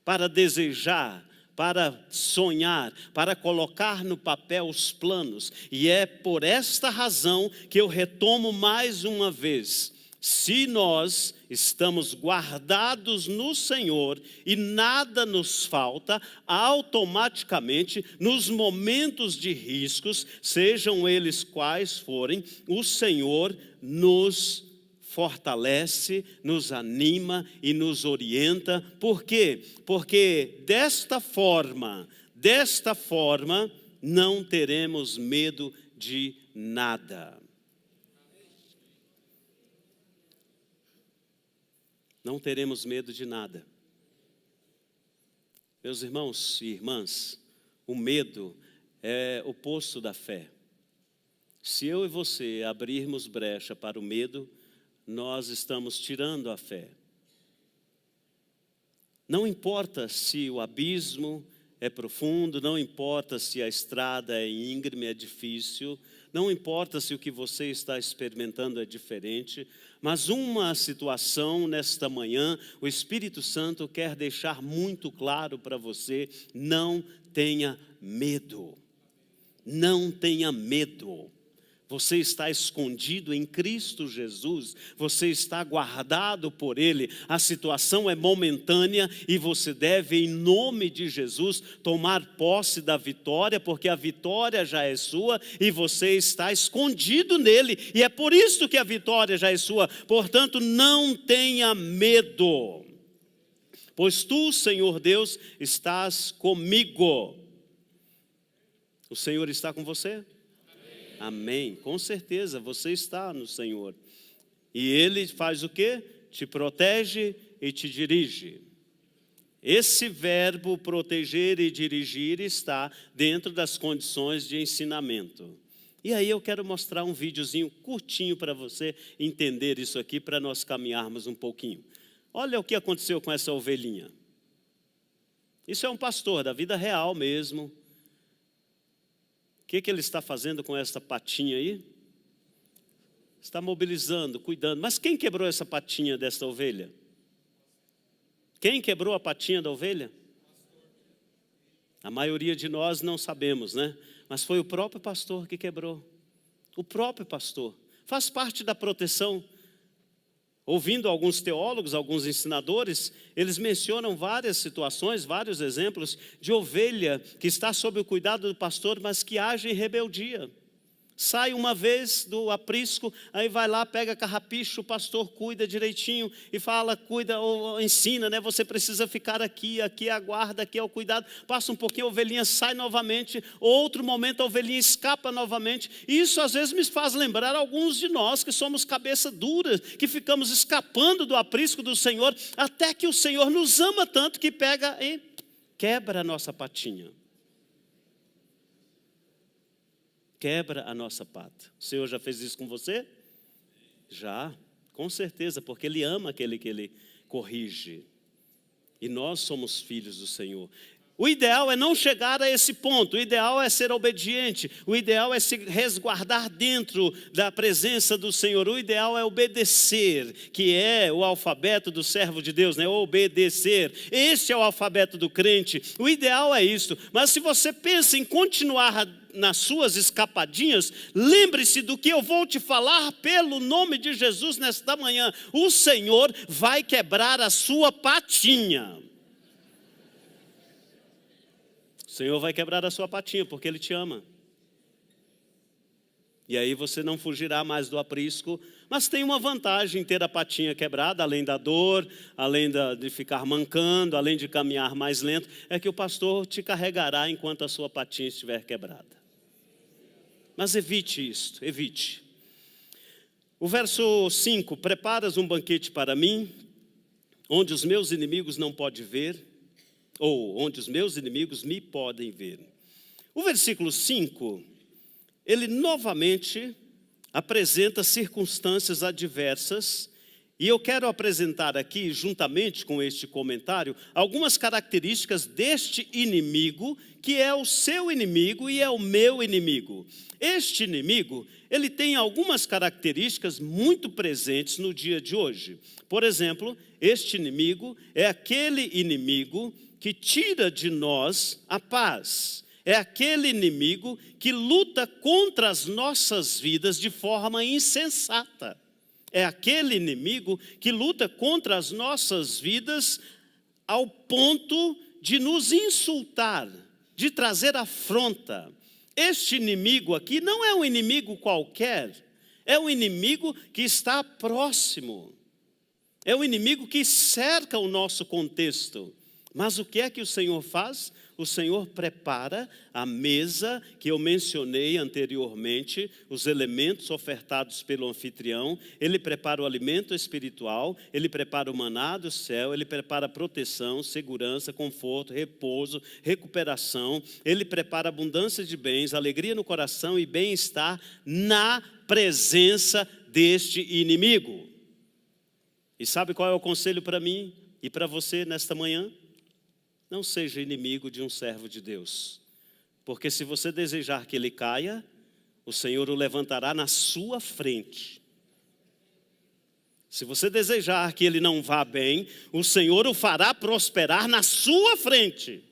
Speaker 1: para desejar, para sonhar, para colocar no papel os planos. E é por esta razão que eu retomo mais uma vez. Se nós estamos guardados no Senhor e nada nos falta, automaticamente, nos momentos de riscos, sejam eles quais forem, o Senhor nos fortalece, nos anima e nos orienta. Por quê? Porque desta forma, não teremos medo de nada. Não teremos medo de nada. Meus irmãos e irmãs, o medo é o oposto da fé. Se eu e você abrirmos brecha para o medo, nós estamos tirando a fé. Não importa se o abismo é profundo, não importa se a estrada é íngreme, é difícil, não importa se o que você está experimentando é diferente, mas uma situação nesta manhã, o Espírito Santo quer deixar muito claro para você: não tenha medo, não tenha medo. Você está escondido em Cristo Jesus, você está guardado por Ele, a situação é momentânea e você deve, em nome de Jesus, tomar posse da vitória, porque a vitória já é sua e você está escondido nele, e é por isso que a vitória já é sua. Portanto, não tenha medo, pois tu, Senhor Deus, estás comigo. O Senhor está com você? Amém. Com certeza, você está no Senhor. E Ele faz o quê? Te protege e te dirige. Esse verbo proteger e dirigir está dentro das condições de ensinamento. E aí eu quero mostrar um videozinho curtinho para você entender isso aqui, para nós caminharmos um pouquinho. Olha o que aconteceu com essa ovelhinha. Isso é um pastor da vida real mesmo. O que ele está fazendo com essa patinha aí? Está mobilizando, cuidando. Mas quem quebrou essa patinha dessa ovelha? Quem quebrou a patinha da ovelha? A maioria de nós não sabemos, né? Mas foi o próprio pastor que quebrou. O próprio pastor. Faz parte da proteção. Ouvindo alguns teólogos, alguns ensinadores, eles mencionam várias situações, vários exemplos de ovelha que está sob o cuidado do pastor, mas que age em rebeldia. Sai uma vez do aprisco, aí vai lá, pega carrapicho, o pastor cuida direitinho e fala, cuida ou ensina, né? Você precisa ficar aqui, aqui é a guarda, aqui é o cuidado. Passa um pouquinho, a ovelhinha sai novamente, outro momento a ovelhinha escapa novamente. E isso às vezes me faz lembrar alguns de nós que somos cabeça dura, que ficamos escapando do aprisco do Senhor, até que o Senhor nos ama tanto que pega e quebra a nossa patinha. Quebra a nossa pata. O Senhor já fez isso com você? Já, com certeza, porque Ele ama aquele que Ele corrige. E nós somos filhos do Senhor. O ideal é não chegar a esse ponto, o ideal é ser obediente, o ideal é se resguardar dentro da presença do Senhor, o ideal é obedecer, que é o alfabeto do servo de Deus, né? Obedecer, este é o alfabeto do crente, o ideal é isso. Mas se você pensa em continuar nas suas escapadinhas, lembre-se do que eu vou te falar pelo nome de Jesus nesta manhã: o Senhor vai quebrar a sua patinha. O Senhor vai quebrar a sua patinha, porque Ele te ama. E aí você não fugirá mais do aprisco. Mas tem uma vantagem em ter a patinha quebrada, além da dor, além de ficar mancando, além de caminhar mais lento, é que o pastor te carregará enquanto a sua patinha estiver quebrada. Mas evite isto, evite. O verso 5: preparas um banquete para mim, onde os meus inimigos não podem ver, ou onde os meus inimigos me podem ver. O versículo 5, ele novamente apresenta circunstâncias adversas, e eu quero apresentar aqui, juntamente com este comentário, algumas características deste inimigo, que é o seu inimigo e é o meu inimigo. Este inimigo, ele tem algumas características muito presentes no dia de hoje. Por exemplo, este inimigo é aquele inimigo que tira de nós a paz. É aquele inimigo que luta contra as nossas vidas de forma insensata. É aquele inimigo que luta contra as nossas vidas ao ponto de nos insultar, de trazer afronta. Este inimigo aqui não é um inimigo qualquer, é um inimigo que está próximo. É um inimigo que cerca o nosso contexto. Mas o que é que o Senhor faz? O Senhor prepara a mesa que eu mencionei anteriormente, os elementos ofertados pelo anfitrião. Ele prepara o alimento espiritual, ele prepara o maná do céu, ele prepara proteção, segurança, conforto, repouso, recuperação. Ele prepara abundância de bens, alegria no coração e bem-estar na presença deste inimigo. E sabe qual é o conselho para mim e para você nesta manhã? Não seja inimigo de um servo de Deus, porque se você desejar que ele caia, o Senhor o levantará na sua frente. Se você desejar que ele não vá bem, o Senhor o fará prosperar na sua frente.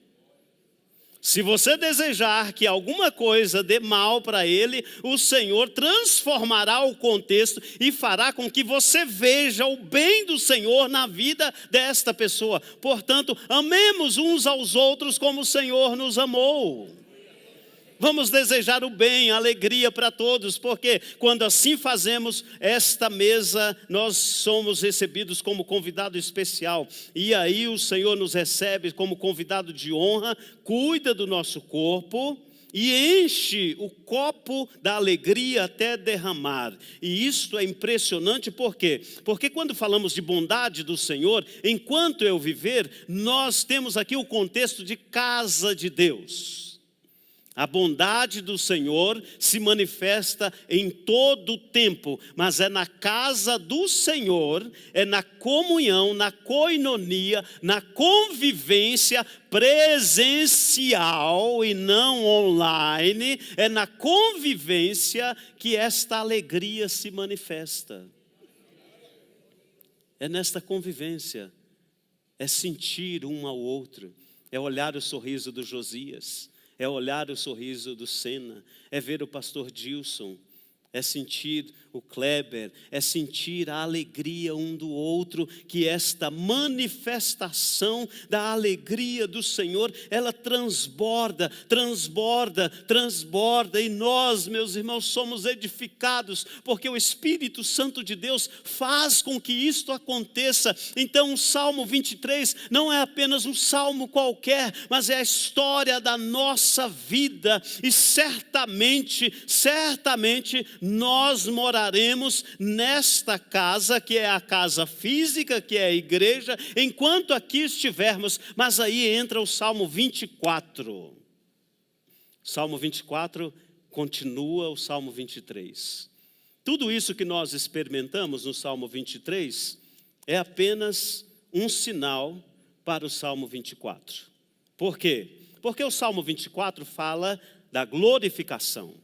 Speaker 1: Se você desejar que alguma coisa dê mal para ele, o Senhor transformará o contexto e fará com que você veja o bem do Senhor na vida desta pessoa. Portanto, amemos uns aos outros como o Senhor nos amou. Vamos desejar o bem, a alegria para todos, porque quando assim fazemos esta mesa, nós somos recebidos como convidado especial. E aí o Senhor nos recebe como convidado de honra, cuida do nosso corpo e enche o copo da alegria até derramar. E isto é impressionante, por quê? Porque quando falamos de bondade do Senhor, enquanto eu viver, nós temos aqui o contexto de casa de Deus. A bondade do Senhor se manifesta em todo o tempo, mas é na casa do Senhor, é na comunhão, na koinonia, na convivência presencial e não online, é na convivência que esta alegria se manifesta. É nesta convivência, é sentir um ao outro, é olhar o sorriso do Josias, é olhar o sorriso do Sena, é ver o pastor Dilson, é sentir o Kleber, é sentir a alegria um do outro, que esta manifestação da alegria do Senhor, ela transborda, transborda, transborda, e nós, meus irmãos, somos edificados, porque o Espírito Santo de Deus faz com que isto aconteça. Então o Salmo 23 não é apenas um salmo qualquer, mas é a história da nossa vida, e certamente nós moraremos nesta casa, que é a casa física, que é a igreja, enquanto aqui estivermos. Mas aí entra o Salmo 24. Salmo 24 continua o Salmo 23. Tudo isso que nós experimentamos no Salmo 23 é apenas um sinal para o Salmo 24. Por quê? Porque o Salmo 24 fala da glorificação.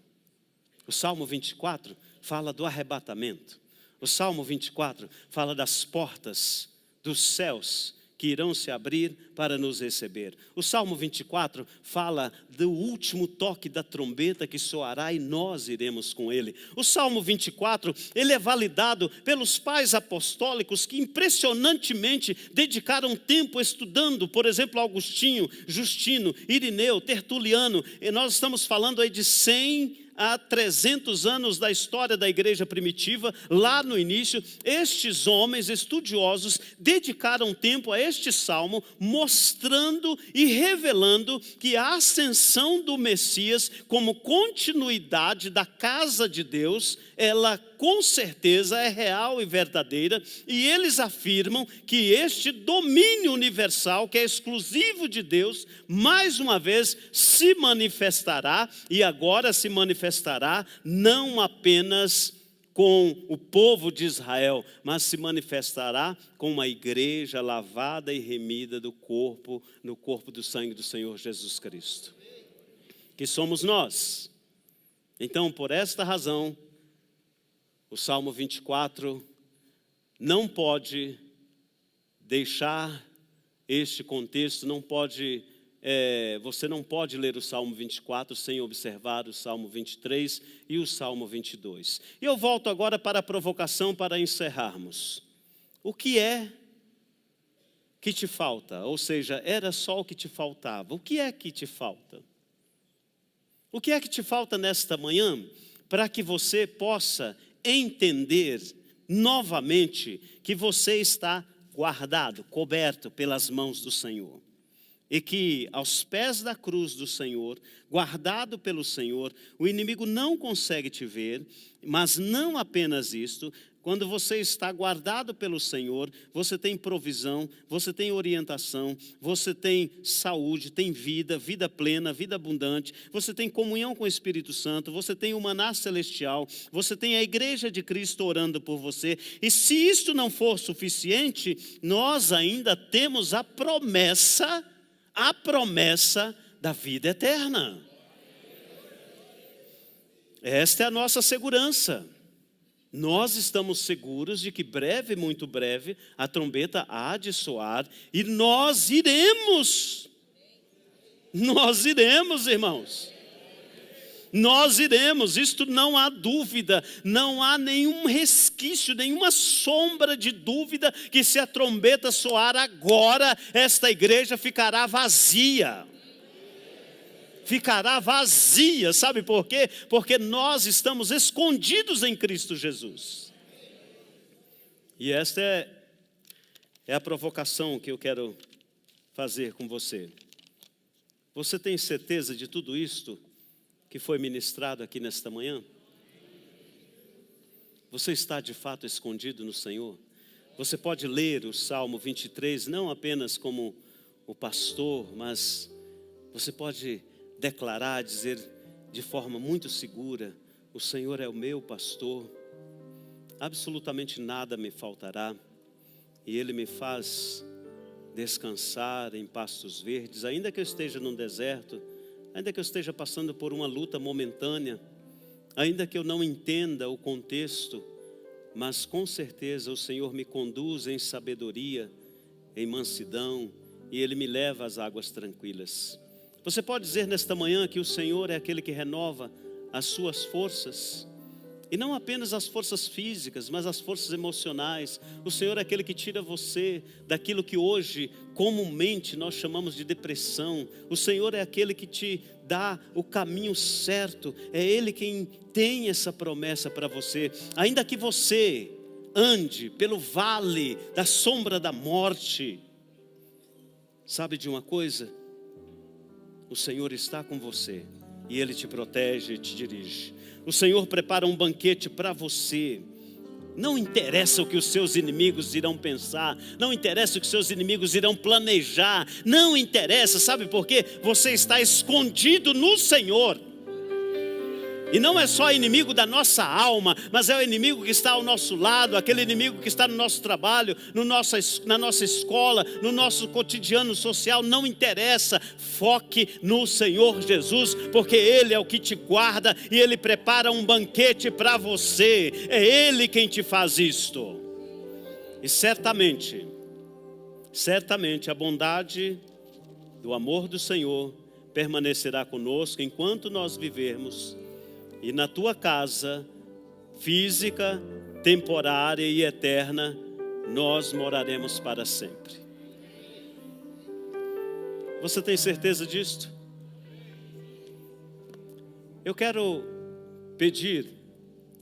Speaker 1: O Salmo 24 fala do arrebatamento. O Salmo 24 fala das portas dos céus que irão se abrir para nos receber. O Salmo 24 fala do último toque da trombeta que soará e nós iremos com ele. O Salmo 24, ele é validado pelos pais apostólicos que impressionantemente dedicaram tempo estudando, por exemplo, Agostinho, Justino, Irineu, Tertuliano. E nós estamos falando aí de 100 a 300 anos da história da igreja primitiva, lá no início. Estes homens estudiosos dedicaram tempo a este salmo, mostrando e revelando que a ascensão do Messias, como continuidade da casa de Deus, ela com certeza é real e verdadeira, e eles afirmam que este domínio universal, que é exclusivo de Deus, mais uma vez se manifestará, e agora se manifestará não apenas com o povo de Israel, mas se manifestará com uma igreja lavada e remida no corpo do sangue do Senhor Jesus Cristo, que somos nós. Então, por esta razão, o Salmo 24 não pode deixar este contexto, você não pode ler o Salmo 24 sem observar o Salmo 23 e o Salmo 22. E eu volto agora para a provocação para encerrarmos. O que é que te falta? Ou seja, era só o que te faltava. O que é que te falta? O que é que te falta nesta manhã para que você possa entender novamente que você está guardado, coberto pelas mãos do Senhor? E que aos pés da cruz do Senhor, guardado pelo Senhor, o inimigo não consegue te ver, mas não apenas isto. Quando você está guardado pelo Senhor, você tem provisão, você tem orientação, você tem saúde, tem vida plena, vida abundante, você tem comunhão com o Espírito Santo, você tem o maná celestial, você tem a igreja de Cristo orando por você. E se isto não for suficiente, nós ainda temos a promessa da vida eterna. Esta é a nossa segurança. Nós estamos seguros de que breve, muito breve, a trombeta há de soar e nós iremos. Nós iremos, irmãos. Nós iremos, isto não há dúvida, não há nenhum resquício, nenhuma sombra de dúvida que se a trombeta soar agora, esta igreja ficará vazia. Ficará vazia, sabe por quê? Porque nós estamos escondidos em Cristo Jesus. E esta é a provocação que eu quero fazer com você. Você tem certeza de tudo isto que foi ministrado aqui nesta manhã? Você está de fato escondido no Senhor? Você pode ler o Salmo 23 não apenas como o pastor, mas você pode declarar, dizer de forma muito segura: o Senhor é o meu pastor, absolutamente nada me faltará, e Ele me faz descansar em pastos verdes, ainda que eu esteja num deserto, ainda que eu esteja passando por uma luta momentânea, ainda que eu não entenda o contexto, mas com certeza o Senhor me conduz em sabedoria, em mansidão, e Ele me leva às águas tranquilas. Você pode dizer nesta manhã que o Senhor é aquele que renova as suas forças, e não apenas as forças físicas, mas as forças emocionais. O Senhor é aquele que tira você daquilo que hoje comumente nós chamamos de depressão. O Senhor é aquele que te dá o caminho certo. É Ele quem tem essa promessa para você. Ainda que você ande pelo vale da sombra da morte, sabe de uma coisa? O Senhor está com você e Ele te protege e te dirige. O Senhor prepara um banquete para você. Não interessa o que os seus inimigos irão pensar, não interessa o que os seus inimigos irão planejar, não interessa, sabe por quê? Você está escondido no Senhor. E não é só inimigo da nossa alma, mas é o inimigo que está ao nosso lado, aquele inimigo que está no nosso trabalho, na nossa escola, no nosso cotidiano social. Não interessa, foque no Senhor Jesus, porque Ele é o que te guarda e Ele prepara um banquete para você. É Ele quem te faz isto. E certamente a bondade do amor do Senhor permanecerá conosco enquanto nós vivermos. E na tua casa física, temporária e eterna, nós moraremos para sempre. Você tem certeza disto? Eu quero pedir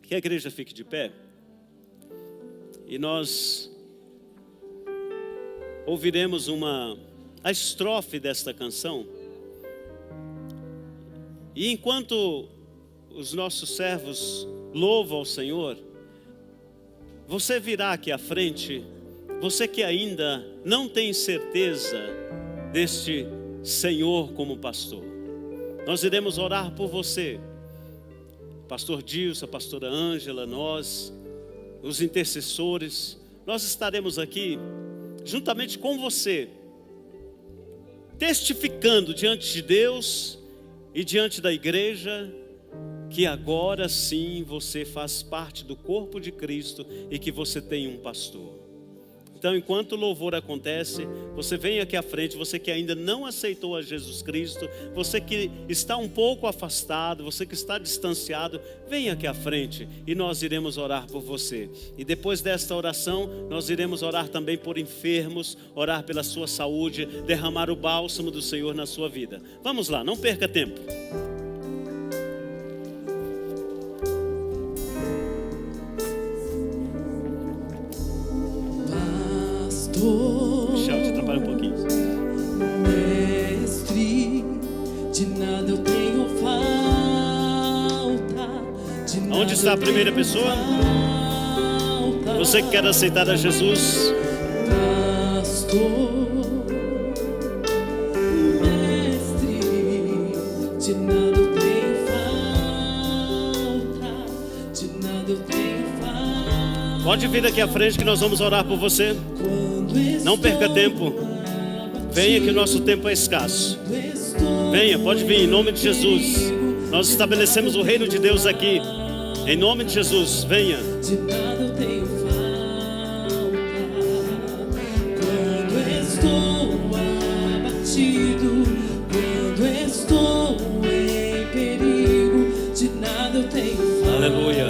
Speaker 1: que a igreja fique de pé e nós ouviremos a estrofe desta canção. E enquanto os nossos servos louvam ao Senhor, você virá aqui à frente, você que ainda não tem certeza deste Senhor como pastor. Nós iremos orar por você, pastor Dilson, a pastora Ângela, nós, os intercessores, nós estaremos aqui juntamente com você, testificando diante de Deus e diante da igreja, que agora sim você faz parte do corpo de Cristo e que você tem um pastor. Então, enquanto o louvor acontece, você vem aqui à frente, você que ainda não aceitou a Jesus Cristo, você que está um pouco afastado, você que está distanciado, vem aqui à frente e nós iremos orar por você. E depois desta oração, nós iremos orar também por enfermos, orar pela sua saúde, derramar o bálsamo do Senhor na sua vida. Vamos lá, não perca tempo. Michel, te atrapalha um pouquinho.
Speaker 2: Mestre, de nada eu tenho falta.
Speaker 1: Onde está a primeira pessoa? Você que quer aceitar a Jesus.
Speaker 2: Pastor, mestre, de nada eu tenho falta. De nada eu tenho falta.
Speaker 1: Pode vir aqui à frente que nós vamos orar por você. Não perca tempo. Venha que o nosso tempo é escasso. Venha, pode vir em nome de Jesus. Nós estabelecemos o reino de Deus aqui. Em nome de Jesus, venha.
Speaker 2: De nada eu tenho falta. Quando estou abatido, quando estou em perigo, de nada eu tenho falta.
Speaker 1: Aleluia.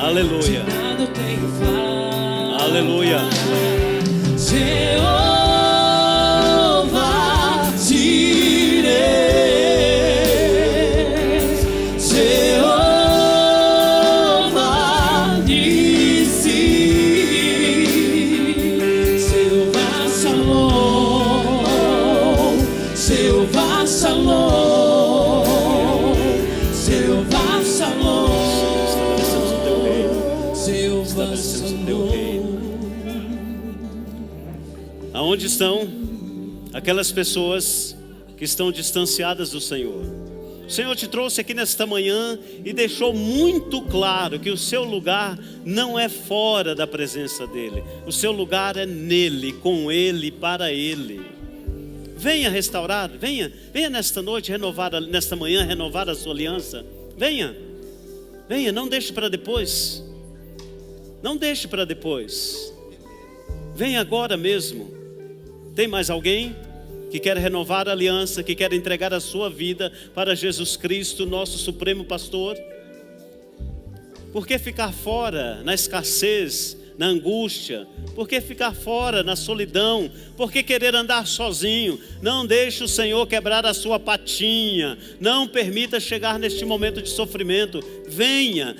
Speaker 1: Aleluia.
Speaker 2: De nada eu tenho falta.
Speaker 1: Aleluia.
Speaker 2: Jeová Jireh, Jeová Nissi, Jeová Shalom, Jeová Shalom, Jeová Shalom,
Speaker 1: Estabelecemos o teu reino.
Speaker 2: Jeová
Speaker 1: Estabelecemos o teu reino. Aonde estão aquelas pessoas que estão distanciadas do Senhor? O Senhor te trouxe aqui nesta manhã e deixou muito claro que o seu lugar não é fora da presença dEle. O seu lugar é nele, com Ele, para Ele. Venha restaurar, venha nesta noite renovar, nesta manhã renovar a sua aliança. Venha, não deixe para depois. Não deixe para depois. Venha agora mesmo. Tem mais alguém que quer renovar a aliança, que quer entregar a sua vida para Jesus Cristo, nosso supremo pastor? Por que ficar fora na escassez, na angústia? Por que ficar fora na solidão? Por que querer andar sozinho? Não deixe o Senhor quebrar a sua patinha. Não permita chegar neste momento de sofrimento. Venha,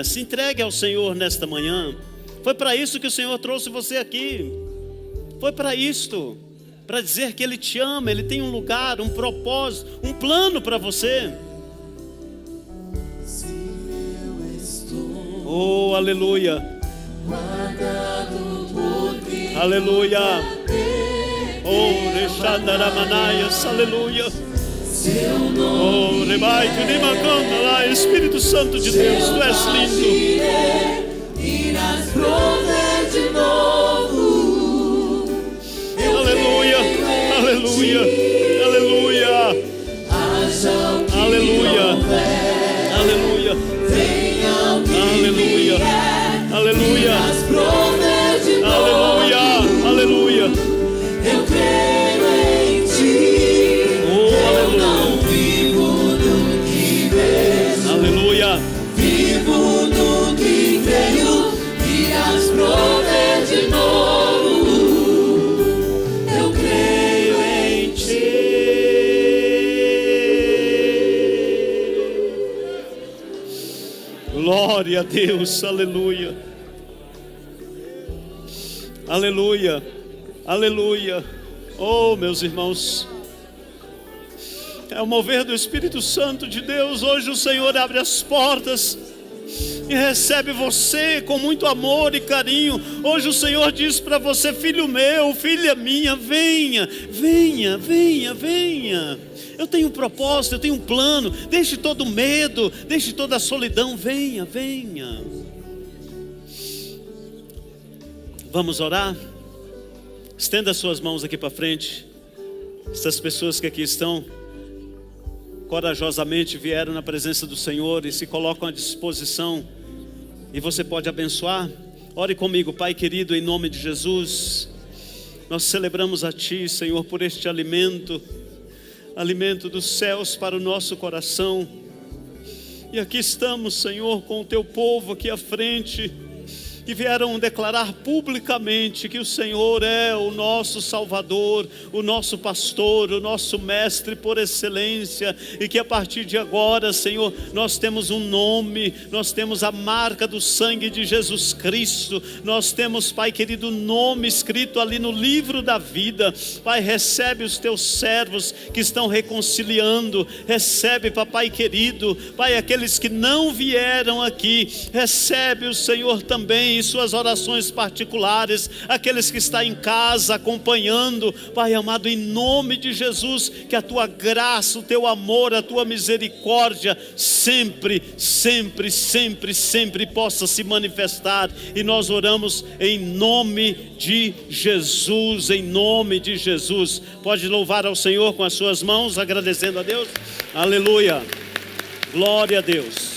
Speaker 1: se entregue ao Senhor nesta manhã. Foi para isso que o Senhor trouxe você aqui. Foi para isto, para dizer que Ele te ama, Ele tem um lugar, um propósito, um plano para você. Oh, aleluia. Aleluia. Oh, Rexandaramanaias, aleluia. Oh, rebai, tu nem macanta lá, Espírito Santo de Deus, tu és lindo.
Speaker 2: Irás prover de novo.
Speaker 1: Aleluia, aleluia, aleluia, aleluia, aleluia, aleluia, aleluia, aleluia, aleluia.
Speaker 2: Eu creio em ti.
Speaker 1: Oh,
Speaker 2: Eu não vivo no que vejo,
Speaker 1: aleluia.
Speaker 2: vivo no que creio. Irás prover de novo. Eu creio em ti.
Speaker 1: Glória a Deus, aleluia, aleluia, aleluia. Oh, meus irmãos, é o mover do Espírito Santo de Deus. Hoje o Senhor abre as portas e recebe você com muito amor e carinho. Hoje o Senhor diz para você: filho meu, filha minha, venha, venha, venha, venha. Eu tenho um propósito, eu tenho um plano. Deixe todo o medo, deixe toda a solidão. Venha, venha. Vamos orar? Estenda as suas mãos aqui para frente. Essas pessoas que aqui estão corajosamente vieram na presença do Senhor e se colocam à disposição, e você pode abençoar. Ore comigo. Pai querido, em nome de Jesus, nós celebramos a Ti, Senhor, por este alimento dos céus para o nosso coração. E aqui estamos, Senhor, com o Teu povo aqui à frente, que vieram declarar publicamente que o Senhor é o nosso Salvador, o nosso pastor, o nosso mestre por excelência, e que a partir de agora, Senhor, nós temos um nome, nós temos a marca do sangue de Jesus Cristo, nós temos, Pai querido, nome escrito ali no livro da vida. Pai, recebe os Teus servos que estão reconciliando, recebe, Papai querido, Pai, aqueles que não vieram aqui, recebe o Senhor também em suas orações particulares, aqueles que estão em casa acompanhando. Pai amado, em nome de Jesus, que a Tua graça, o Teu amor, a Tua misericórdia sempre, sempre, sempre, sempre possa se manifestar. E nós oramos em nome de Jesus, em nome de Jesus. Pode louvar ao Senhor com as suas mãos, agradecendo a Deus. Aleluia, glória a Deus.